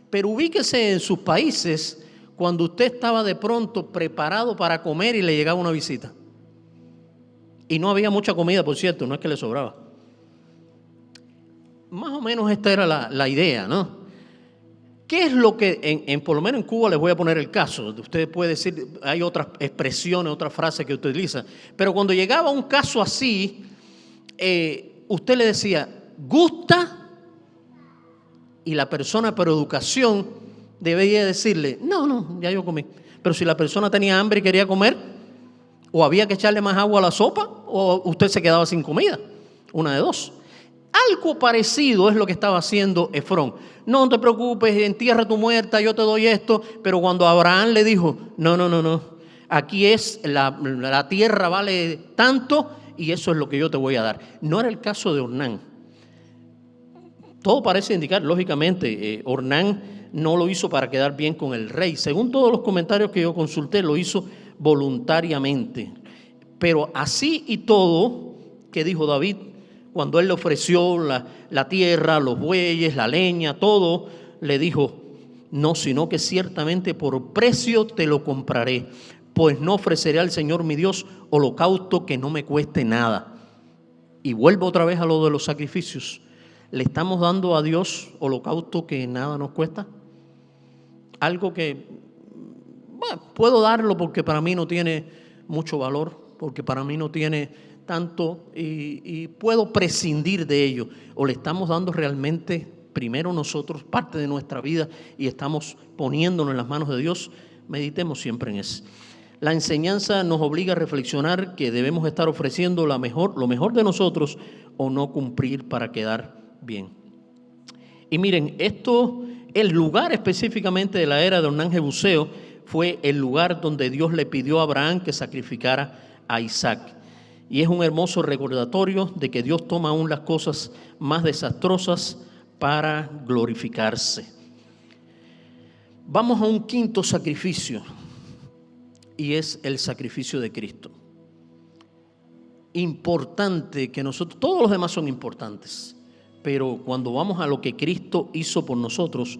Speaker 1: Pero ubíquese en sus países cuando usted estaba de pronto preparado para comer y le llegaba una visita. Y no había mucha comida, por cierto, no es que le sobraba. Más o menos esta era la idea, ¿no? ¿Qué es lo que, por lo menos en Cuba les voy a poner el caso? Usted puede decir, hay otras expresiones, otras frases que utiliza, pero cuando llegaba un caso así, usted le decía, ¿gusta? Y la persona por educación debía decirle, no, ya yo comí. Pero si la persona tenía hambre y quería comer, o había que echarle más agua a la sopa, o usted se quedaba sin comida, una de dos. Algo parecido es lo que estaba haciendo Efrón. No te preocupes, entierra tu muerta, yo te doy esto. Pero cuando Abraham le dijo, no, aquí es la tierra vale tanto y eso es lo que yo te voy a dar. No era el caso de Ornán. Todo parece indicar, lógicamente, Ornán no lo hizo para quedar bien con el rey. Según todos los comentarios que yo consulté, lo hizo voluntariamente. Pero así y todo, ¿qué dijo David? Cuando él le ofreció la tierra, los bueyes, la leña, todo, le dijo, no, sino que ciertamente por precio te lo compraré, pues no ofreceré al Señor mi Dios holocausto que no me cueste nada. Y vuelvo otra vez a lo de los sacrificios. ¿Le estamos dando a Dios holocausto que nada nos cuesta? Algo que, bueno, puedo darlo porque para mí no tiene mucho valor, porque para mí no tiene tanto y puedo prescindir de ello. ¿O le estamos dando realmente primero nosotros parte de nuestra vida y estamos poniéndonos en las manos de Dios? Meditemos siempre en eso. La enseñanza nos obliga a reflexionar que debemos estar ofreciendo lo mejor de nosotros o no cumplir para quedar bien. Y miren, el lugar específicamente de la era de Ornán Jebuseo fue el lugar donde Dios le pidió a Abraham que sacrificara a Isaac. Y es un hermoso recordatorio de que Dios toma aún las cosas más desastrosas para glorificarse. Vamos a un quinto sacrificio, y es el sacrificio de Cristo. importante que nosotros, todos los demás son importantes, pero cuando vamos a lo que Cristo hizo por nosotros,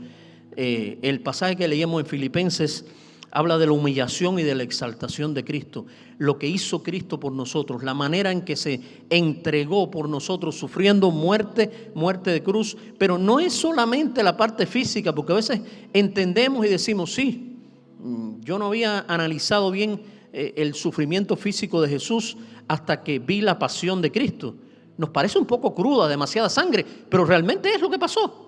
Speaker 1: el pasaje que leíamos en Filipenses habla de la humillación y de la exaltación de Cristo, lo que hizo Cristo por nosotros, la manera en que se entregó por nosotros, sufriendo muerte de cruz. Pero no es solamente la parte física, porque a veces entendemos y decimos, sí, yo no había analizado bien el sufrimiento físico de Jesús hasta que vi la pasión de Cristo. Nos parece un poco cruda, demasiada sangre, pero realmente es lo que pasó.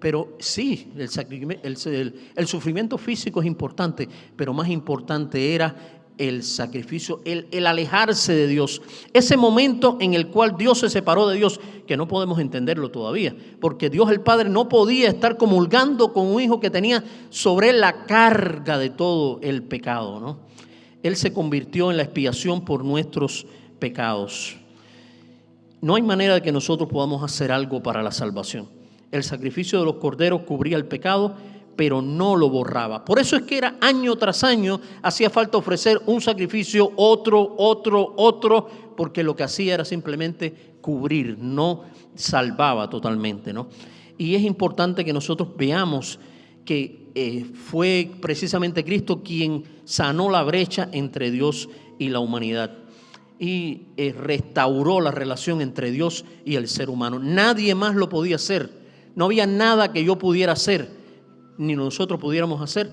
Speaker 1: Pero sí, el sufrimiento físico es importante, pero más importante era el sacrificio, el alejarse de Dios. Ese momento en el cual Dios se separó de Dios, que no podemos entenderlo todavía, porque Dios el Padre no podía estar comulgando con un hijo que tenía sobre él la carga de todo el pecado, ¿no? Él se convirtió en la expiación por nuestros pecados. No hay manera de que nosotros podamos hacer algo para la salvación. El sacrificio de los corderos cubría el pecado, pero no lo borraba. Por eso es que era año tras año, hacía falta ofrecer un sacrificio, otro, porque lo que hacía era simplemente cubrir, no salvaba totalmente, ¿no? Y es importante que nosotros veamos que fue precisamente Cristo quien sanó la brecha entre Dios y la humanidad y restauró la relación entre Dios y el ser humano. Nadie más lo podía hacer. No había nada que yo pudiera hacer, ni nosotros pudiéramos hacer,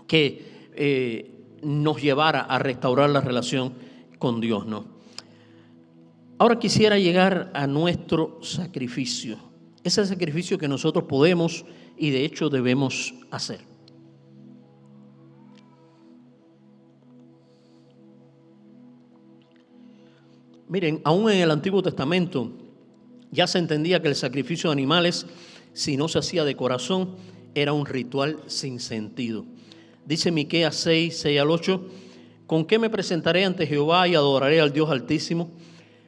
Speaker 1: que nos llevara a restaurar la relación con Dios, ¿no? Ahora quisiera llegar a nuestro sacrificio. Ese sacrificio que nosotros podemos y de hecho debemos hacer. Miren, aún en el Antiguo Testamento ya se entendía que el sacrificio de animales, si no se hacía de corazón, era un ritual sin sentido. Dice Miqueas 6 al 8, ¿con qué me presentaré ante Jehová y adoraré al Dios Altísimo?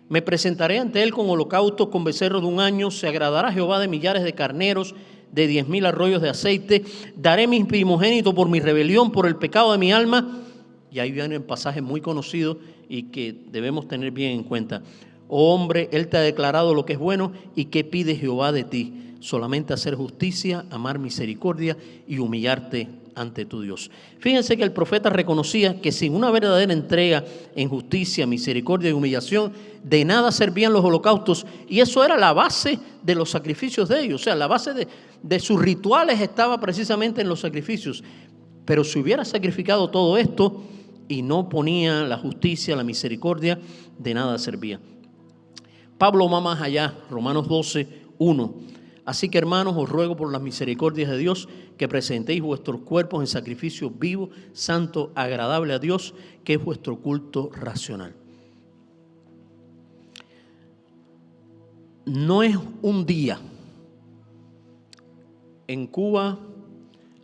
Speaker 1: Me presentaré ante él con holocaustos, con becerros de un año. Se agradará Jehová de millares de carneros, de 10,000 arroyos de aceite. Daré mis primogénitos por mi rebelión, por el pecado de mi alma. Y ahí viene un pasaje muy conocido y que debemos tener bien en cuenta. Oh hombre, él te ha declarado lo que es bueno, y qué pide Jehová de ti: solamente hacer justicia, amar misericordia y humillarte ante tu Dios. Fíjense que el profeta reconocía que sin una verdadera entrega en justicia, misericordia y humillación, de nada servían los holocaustos, y eso era la base de los sacrificios de ellos. O sea, la base de sus rituales estaba precisamente en los sacrificios. Pero si hubiera sacrificado todo esto y no ponía la justicia, la misericordia, de nada servía. Pablo va más allá, Romanos 12, 1. Así que, hermanos, os ruego por las misericordias de Dios que presentéis vuestros cuerpos en sacrificio vivo, santo, agradable a Dios, que es vuestro culto racional. No es un día. En Cuba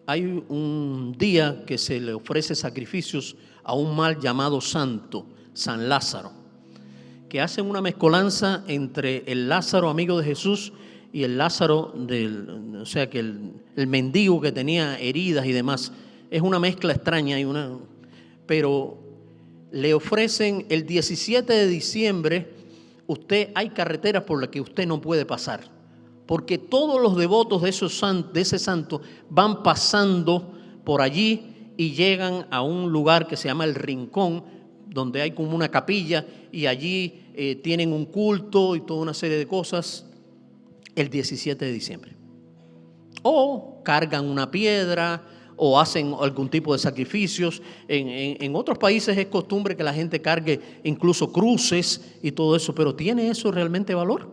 Speaker 1: hay un día que se le ofrece sacrificios a un mal llamado santo, San Lázaro, que hacen una mezcolanza entre el Lázaro amigo de Jesús y el Lázaro o sea, que el mendigo que tenía heridas y demás. Es una mezcla extraña, pero le ofrecen el 17 de diciembre, hay carreteras por las que usted no puede pasar, porque todos los devotos de ese santo van pasando por allí y llegan a un lugar que se llama El Rincón, donde hay como una capilla, y allí tienen un culto y toda una serie de cosas el 17 de diciembre. O cargan una piedra o hacen algún tipo de sacrificios. En otros países es costumbre que la gente cargue incluso cruces y todo eso, pero ¿tiene eso realmente valor?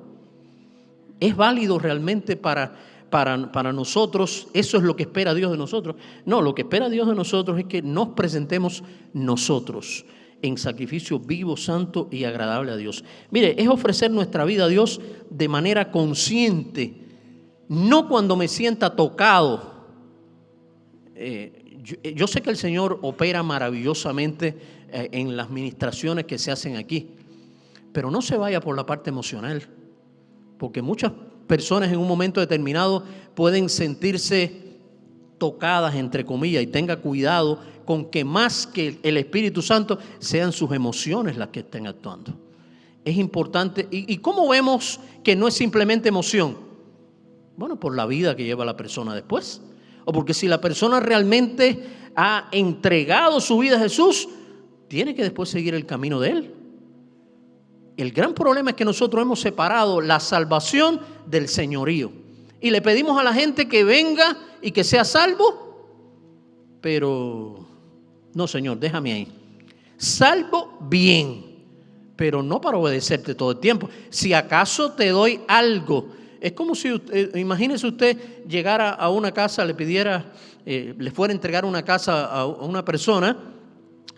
Speaker 1: ¿Es válido realmente para nosotros? ¿Eso es lo que espera Dios de nosotros? No, lo que espera Dios de nosotros es que nos presentemos nosotros en sacrificio vivo, santo y agradable a Dios. Mire, es ofrecer nuestra vida a Dios de manera consciente, no cuando me sienta tocado. Yo sé que el Señor opera maravillosamente en las ministraciones que se hacen aquí, pero no se vaya por la parte emocional, porque muchas personas en un momento determinado pueden sentirse tocadas, entre comillas, y tenga cuidado con que más que el Espíritu Santo sean sus emociones las que estén actuando. es importante. ¿Y cómo vemos que no es simplemente emoción? Bueno, por la vida que lleva la persona después. O porque si la persona realmente ha entregado su vida a Jesús, tiene que después seguir el camino de Él. El gran problema es que nosotros hemos separado la salvación del señorío. Y le pedimos a la gente que venga y que sea salvo. Pero no, Señor, déjame ahí. Salvo bien, pero no para obedecerte todo el tiempo. Si acaso te doy algo, es como si usted, imagínese usted llegara a una casa, le pidiera, le fuera a entregar una casa a una persona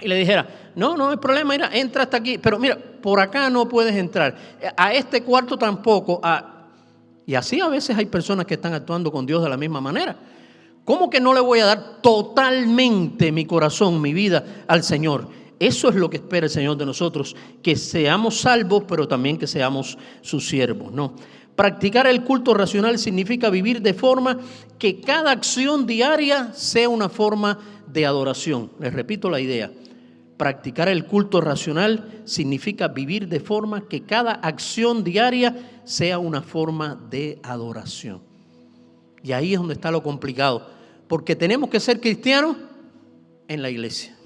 Speaker 1: y le dijera, no hay problema, mira, entra hasta aquí, pero mira, por acá no puedes entrar, a este cuarto tampoco. Y así a veces hay personas que están actuando con Dios de la misma manera. ¿Cómo que no le voy a dar totalmente mi corazón, mi vida al Señor? Eso es lo que espera el Señor de nosotros, que seamos salvos, pero también que seamos sus siervos, ¿no? Practicar el culto racional significa vivir de forma que cada acción diaria sea una forma de adoración. Les repito la idea. Practicar el culto racional significa vivir de forma que cada acción diaria sea una forma de adoración. Y ahí es donde está lo complicado, porque tenemos que ser cristianos en la iglesia.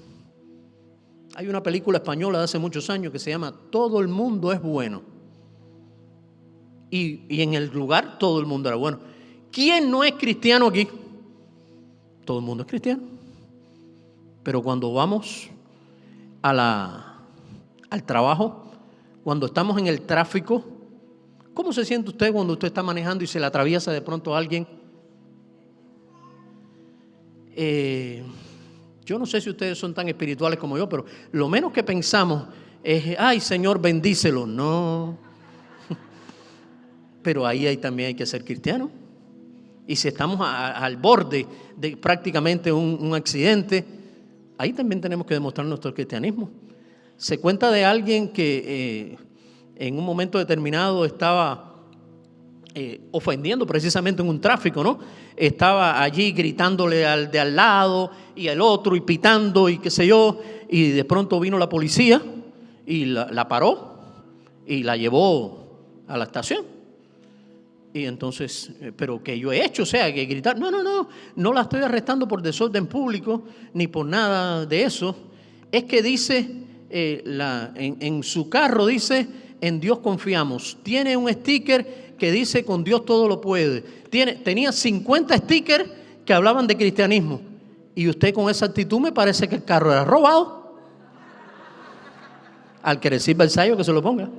Speaker 1: Hay una película española de hace muchos años que se llama Todo el mundo es bueno. Y en el lugar todo el mundo era bueno. ¿Quién no es cristiano aquí? Todo el mundo es cristiano. Pero cuando vamos al trabajo, cuando estamos en el tráfico, ¿cómo se siente usted cuando usted está manejando y se le atraviesa de pronto a alguien? Yo no sé si ustedes son tan espirituales como yo, pero lo menos que pensamos es, ay, Señor, bendícelo. No. Pero ahí también hay que ser cristiano. Y si estamos al borde de prácticamente un accidente, ahí también tenemos que demostrar nuestro cristianismo. Se cuenta de alguien que en un momento determinado estaba ofendiendo precisamente en un tráfico, ¿no? Estaba allí gritándole al de al lado y al otro y pitando y qué sé yo, y de pronto vino la policía y la paró y la llevó a la estación. Y entonces, ¿pero qué yo he hecho? O sea, que gritar, no la estoy arrestando por desorden público ni por nada de eso. Es que dice, en su carro dice, en Dios confiamos. Tiene un sticker que dice, con Dios todo lo puede. Tenía 50 stickers que hablaban de cristianismo. Y usted con esa actitud me parece que el carro era robado. Al que le sirva el sayo que se lo ponga.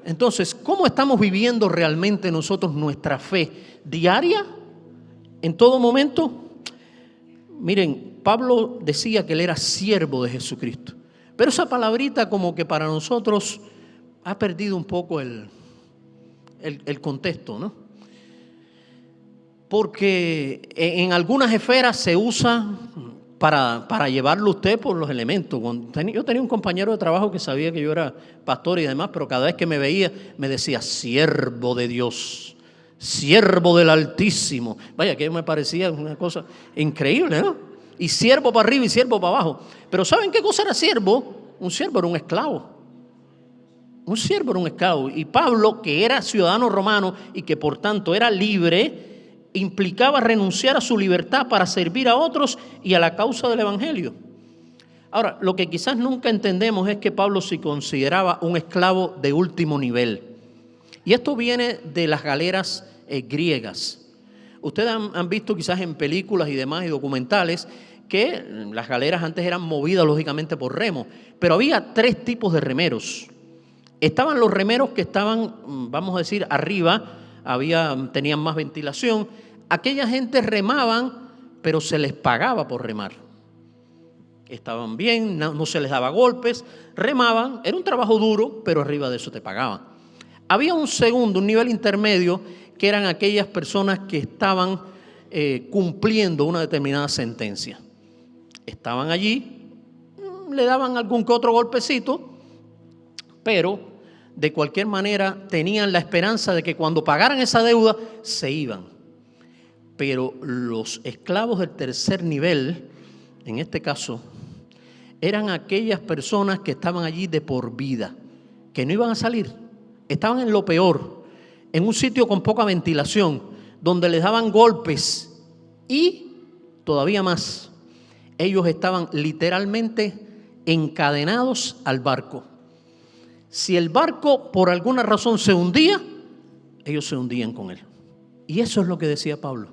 Speaker 1: Entonces, ¿cómo estamos viviendo realmente nosotros nuestra fe diaria? En todo momento. Miren, Pablo decía que él era siervo de Jesucristo. Pero esa palabrita como que para nosotros ha perdido un poco el contexto, ¿no? Porque en algunas esferas se usa para llevarlo usted por los elementos. Yo tenía un compañero de trabajo que sabía que yo era pastor y demás, pero cada vez que me veía me decía, siervo de Dios, siervo del Altísimo. Vaya, que me parecía una cosa increíble, ¿no? Y siervo para arriba y siervo para abajo. Pero ¿saben qué cosa era siervo? Un siervo era un esclavo. Un siervo era un esclavo. Y Pablo, que era ciudadano romano y que por tanto era libre, implicaba renunciar a su libertad para servir a otros y a la causa del evangelio. Ahora, lo que quizás nunca entendemos es que Pablo se consideraba un esclavo de último nivel. Y esto viene de las galeras griegas. Ustedes han visto quizás en películas y demás y documentales que las galeras antes eran movidas lógicamente por remos, pero había 3 tipos de remeros. Estaban los remeros que estaban, vamos a decir, arriba, tenían más ventilación. Aquella gente remaban, pero se les pagaba por remar. Estaban bien, no se les daba golpes, remaban, era un trabajo duro, pero arriba de eso te pagaban. Había un nivel intermedio, que eran aquellas personas que estaban cumpliendo una determinada sentencia. Estaban allí, le daban algún que otro golpecito, pero de cualquier manera tenían la esperanza de que cuando pagaran esa deuda se iban. Pero los esclavos del tercer nivel, en este caso, eran aquellas personas que estaban allí de por vida. que no iban a salir. Estaban en lo peor, en un sitio con poca ventilación, donde les daban golpes y todavía más. Ellos estaban literalmente encadenados al barco. Si el barco por alguna razón se hundía, ellos se hundían con él. Y eso es lo que decía Pablo.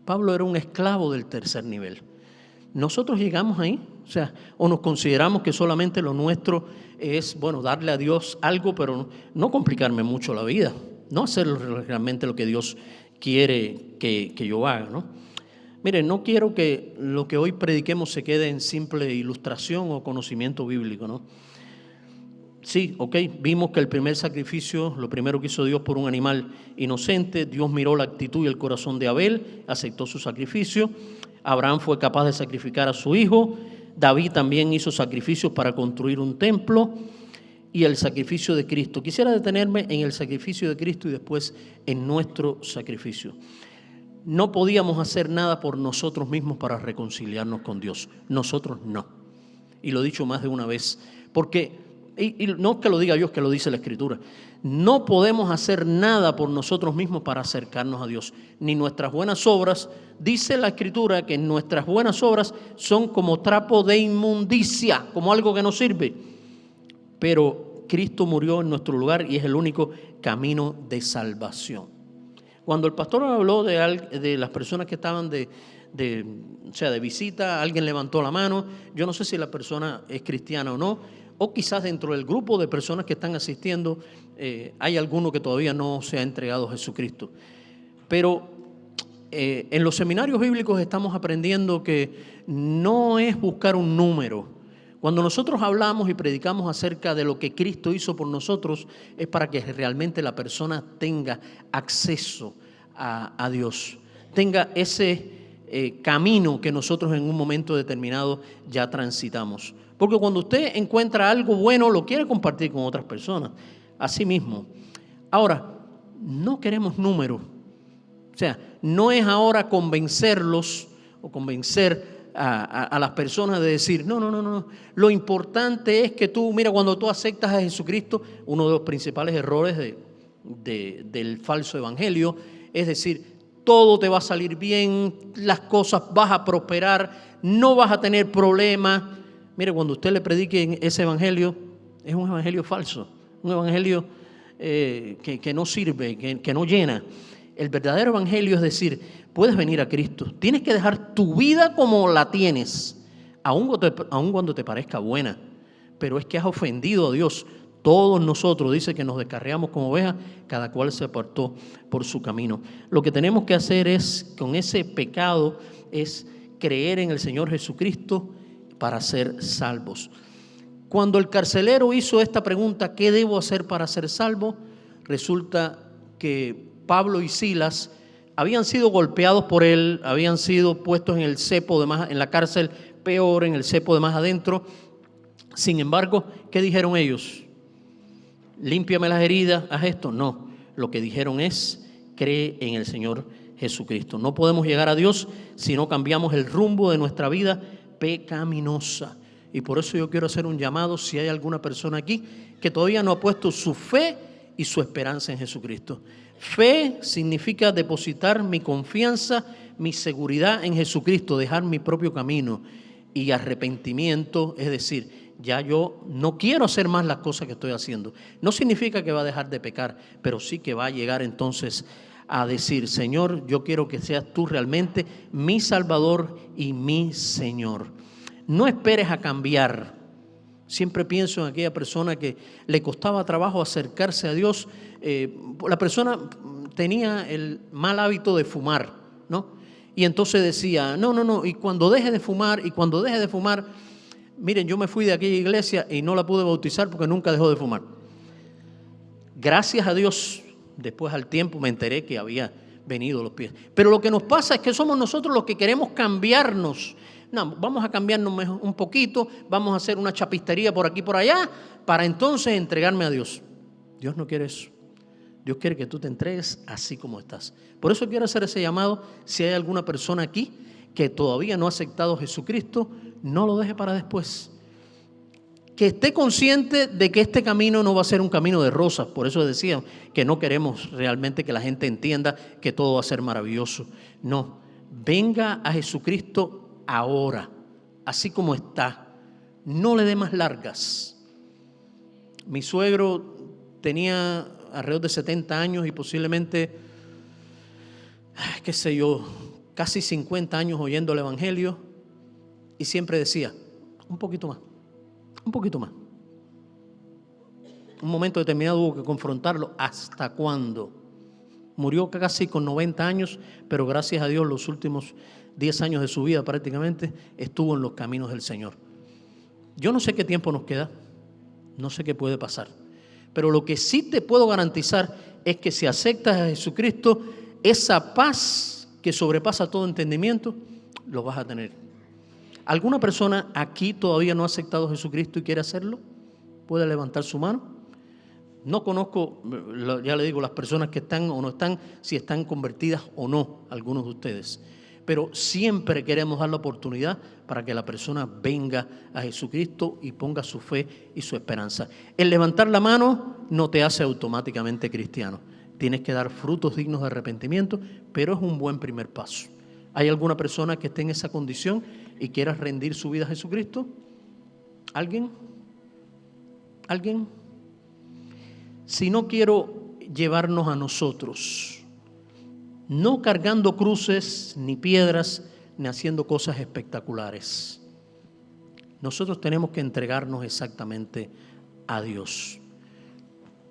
Speaker 1: Pablo era un esclavo del tercer nivel. Nosotros llegamos ahí, o nos consideramos que solamente lo nuestro es, darle a Dios algo, pero no complicarme mucho la vida, no hacer realmente lo que Dios quiere que yo haga, ¿no? Mire, no quiero que lo que hoy prediquemos se quede en simple ilustración o conocimiento bíblico, ¿no? Sí, vimos que el primer sacrificio, lo primero que hizo Dios por un animal inocente, Dios miró la actitud y el corazón de Abel, aceptó su sacrificio. Abraham fue capaz de sacrificar a su hijo. David también hizo sacrificios para construir un templo. Y el sacrificio de Cristo. Quisiera detenerme en el sacrificio de Cristo y después en nuestro sacrificio. No podíamos hacer nada por nosotros mismos para reconciliarnos con Dios. Nosotros no. Y lo he dicho más de una vez. Porque, y no es que lo diga yo, es que lo dice la Escritura. No podemos hacer nada por nosotros mismos para acercarnos a Dios. Ni nuestras buenas obras. Dice la Escritura que nuestras buenas obras son como trapo de inmundicia, como algo que no sirve. Pero Cristo murió en nuestro lugar y es el único camino de salvación. Cuando el pastor habló de las personas que estaban de visita, alguien levantó la mano. Yo no sé si la persona es cristiana o no, o quizás dentro del grupo de personas que están asistiendo hay alguno que todavía no se ha entregado a Jesucristo. Pero en los seminarios bíblicos estamos aprendiendo que no es buscar un número. Cuando nosotros hablamos y predicamos acerca de lo que Cristo hizo por nosotros, es para que realmente la persona tenga acceso a Dios, tenga ese camino que nosotros en un momento determinado ya transitamos. Porque cuando usted encuentra algo bueno, lo quiere compartir con otras personas. Así mismo. Ahora, no queremos números. No es ahora convencerlos o convencer a las personas de decir, no. Lo importante es que tú, mira, cuando tú aceptas a Jesucristo, uno de los principales errores del falso evangelio es decir, todo te va a salir bien, las cosas vas a prosperar, no vas a tener problemas. Mire, cuando usted le predique ese evangelio, es un evangelio falso, un evangelio que no sirve, que no llena. El verdadero evangelio es decir, puedes venir a Cristo, tienes que dejar tu vida como la tienes, aun cuando te parezca buena, pero es que has ofendido a Dios. Todos nosotros, dice que nos descarriamos como ovejas, cada cual se apartó por su camino. Lo que tenemos que hacer es, con ese pecado, es creer en el Señor Jesucristo para ser salvos. Cuando el carcelero hizo esta pregunta, ¿qué debo hacer para ser salvo? Resulta que Pablo y Silas habían sido golpeados por él, habían sido puestos en el cepo de más, en la cárcel peor, en el cepo de más adentro. Sin embargo, ¿qué dijeron ellos? Límpiame las heridas, haz esto. No, lo que dijeron es, cree en el Señor Jesucristo. No podemos llegar a Dios si no cambiamos el rumbo de nuestra vida pecaminosa. Y por eso yo quiero hacer un llamado, si hay alguna persona aquí que todavía no ha puesto su fe y su esperanza en Jesucristo. Fe significa depositar mi confianza, mi seguridad en Jesucristo, dejar mi propio camino. Y arrepentimiento, es decir, ya yo no quiero hacer más las cosas que estoy haciendo. No significa que va a dejar de pecar, pero sí que va a llegar entonces a decir, Señor, yo quiero que seas tú realmente mi Salvador y mi Señor. No esperes a cambiar. Siempre pienso en aquella persona que le costaba trabajo acercarse a Dios. La persona tenía el mal hábito de fumar, ¿no? Y entonces decía, no, y cuando deje de fumar, miren, yo me fui de aquella iglesia y no la pude bautizar porque nunca dejó de fumar. Gracias a Dios, después al tiempo me enteré que había venido los pies. Pero lo que nos pasa es que somos nosotros los que queremos cambiarnos. No, vamos a cambiarnos un poquito, vamos a hacer una chapistería por aquí y por allá para entonces entregarme a Dios. Dios no quiere eso. Dios quiere que tú te entregues así como estás. Por eso quiero hacer ese llamado. Si hay alguna persona aquí que todavía no ha aceptado a Jesucristo, no lo deje para después. que esté consciente de que este camino no va a ser un camino de rosas. Por eso decía que no queremos realmente que la gente entienda que todo va a ser maravilloso. No, venga a Jesucristo ahora, así como está. No le dé más largas. Mi suegro tenía alrededor de 70 años y posiblemente, qué sé yo, casi 50 años oyendo el Evangelio, y siempre decía, un poquito más. Un poquito más. Un momento determinado hubo que confrontarlo. ¿Hasta cuándo? Murió casi con 90 años, pero gracias a Dios los últimos 10 años de su vida prácticamente estuvo en los caminos del Señor. Yo no sé qué tiempo nos queda, no sé qué puede pasar, pero lo que sí te puedo garantizar es que si aceptas a Jesucristo, esa paz que sobrepasa todo entendimiento, lo vas a tener. ¿Alguna persona aquí todavía no ha aceptado a Jesucristo y quiere hacerlo? ¿Puede levantar su mano? No conozco, ya le digo, las personas que están o no están, si están convertidas o no, algunos de ustedes. Pero siempre queremos dar la oportunidad para que la persona venga a Jesucristo y ponga su fe y su esperanza. El levantar la mano no te hace automáticamente cristiano. Tienes que dar frutos dignos de arrepentimiento, pero es un buen primer paso. ¿Hay alguna persona que esté en esa condición y quiera rendir su vida a Jesucristo? ¿Alguien? ¿Alguien? Si no quiero llevarnos a nosotros, no cargando cruces, ni piedras, ni haciendo cosas espectaculares. Nosotros tenemos que entregarnos exactamente a Dios.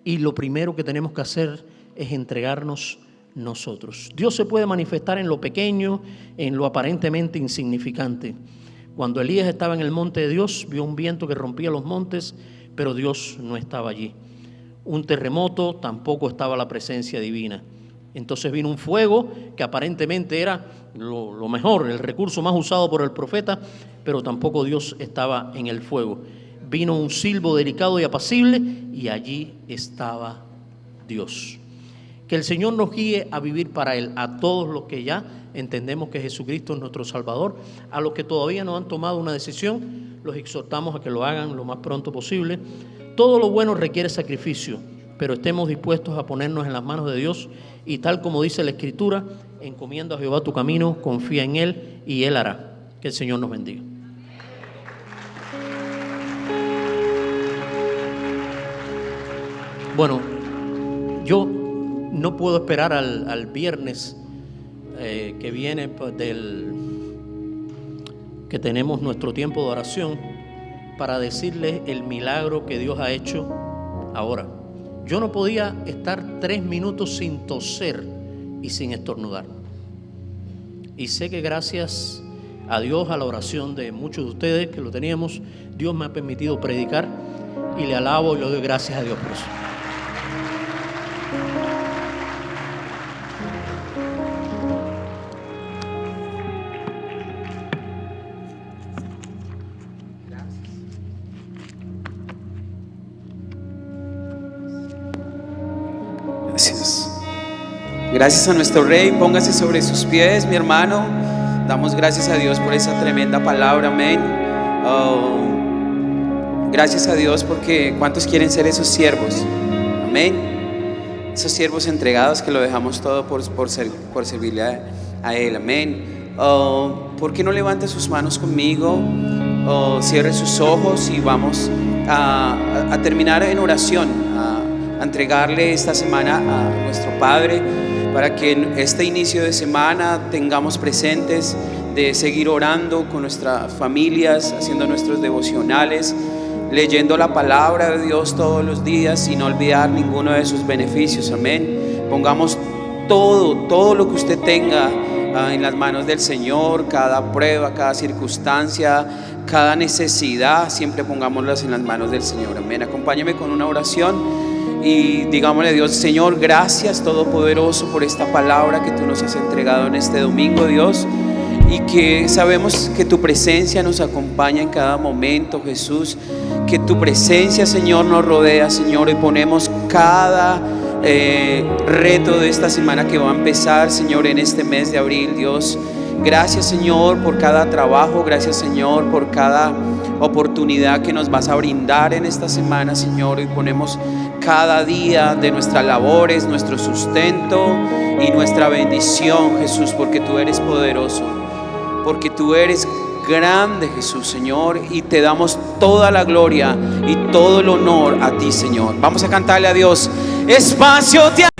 Speaker 1: Y lo primero que tenemos que hacer es entregarnos nosotros. Dios se puede manifestar en lo pequeño, en lo aparentemente insignificante. Cuando Elías estaba en el monte de Dios, vio un viento que rompía los montes, pero Dios no estaba allí. Un terremoto, tampoco estaba la presencia divina. Entonces vino un fuego que aparentemente era lo mejor, el recurso más usado por el profeta, pero tampoco Dios estaba en el fuego. Vino un silbo delicado y apacible y allí estaba Dios. Que el Señor nos guíe a vivir para Él, a todos los que ya entendemos que Jesucristo es nuestro Salvador. A los que todavía no han tomado una decisión, los exhortamos a que lo hagan lo más pronto posible. Todo lo bueno requiere sacrificio, pero estemos dispuestos a ponernos en las manos de Dios y tal como dice la Escritura, encomienda a Jehová tu camino, confía en Él y Él hará. Que el Señor nos bendiga. Bueno, yo no puedo esperar al viernes que viene que tenemos nuestro tiempo de oración para decirles el milagro que Dios ha hecho ahora. Yo no podía estar 3 minutos sin toser y sin estornudar. Y sé que gracias a Dios, a la oración de muchos de ustedes que lo teníamos, Dios me ha permitido predicar y le alabo y le doy gracias a Dios por eso.
Speaker 2: Gracias a nuestro Rey. Póngase sobre sus pies, mi hermano. Damos gracias a Dios por esa tremenda palabra, amén. Gracias a Dios porque ¿cuántos quieren ser esos siervos? Amén. Esos siervos entregados que lo dejamos todo por servirle a Él, amén. ¿Por qué no levante sus manos conmigo? Cierre sus ojos y vamos a terminar en oración, a entregarle esta semana a nuestro Padre, para que en este inicio de semana tengamos presentes de seguir orando con nuestras familias, haciendo nuestros devocionales, leyendo la palabra de Dios todos los días sin olvidar ninguno de sus beneficios, amén. Pongamos todo lo que usted tenga en las manos del Señor, cada prueba, cada circunstancia, cada necesidad, siempre pongámoslas en las manos del Señor, amén. Acompáñame con una oración y digámosle a Dios: Señor, gracias Todopoderoso por esta palabra que tú nos has entregado en este domingo, Dios, y que sabemos que tu presencia nos acompaña en cada momento, Jesús, que tu presencia, Señor, nos rodea, Señor, y ponemos cada reto de esta semana que va a empezar, Señor, en este mes de abril, Dios. Gracias, Señor, por cada trabajo, gracias, Señor, por cada oportunidad que nos vas a brindar en esta semana, Señor. Y ponemos cada día de nuestras labores, nuestro sustento y nuestra bendición, Jesús, porque tú eres poderoso, porque tú eres grande, Jesús, Señor, y te damos toda la gloria y todo el honor a ti, Señor. Vamos a cantarle a Dios: espacio te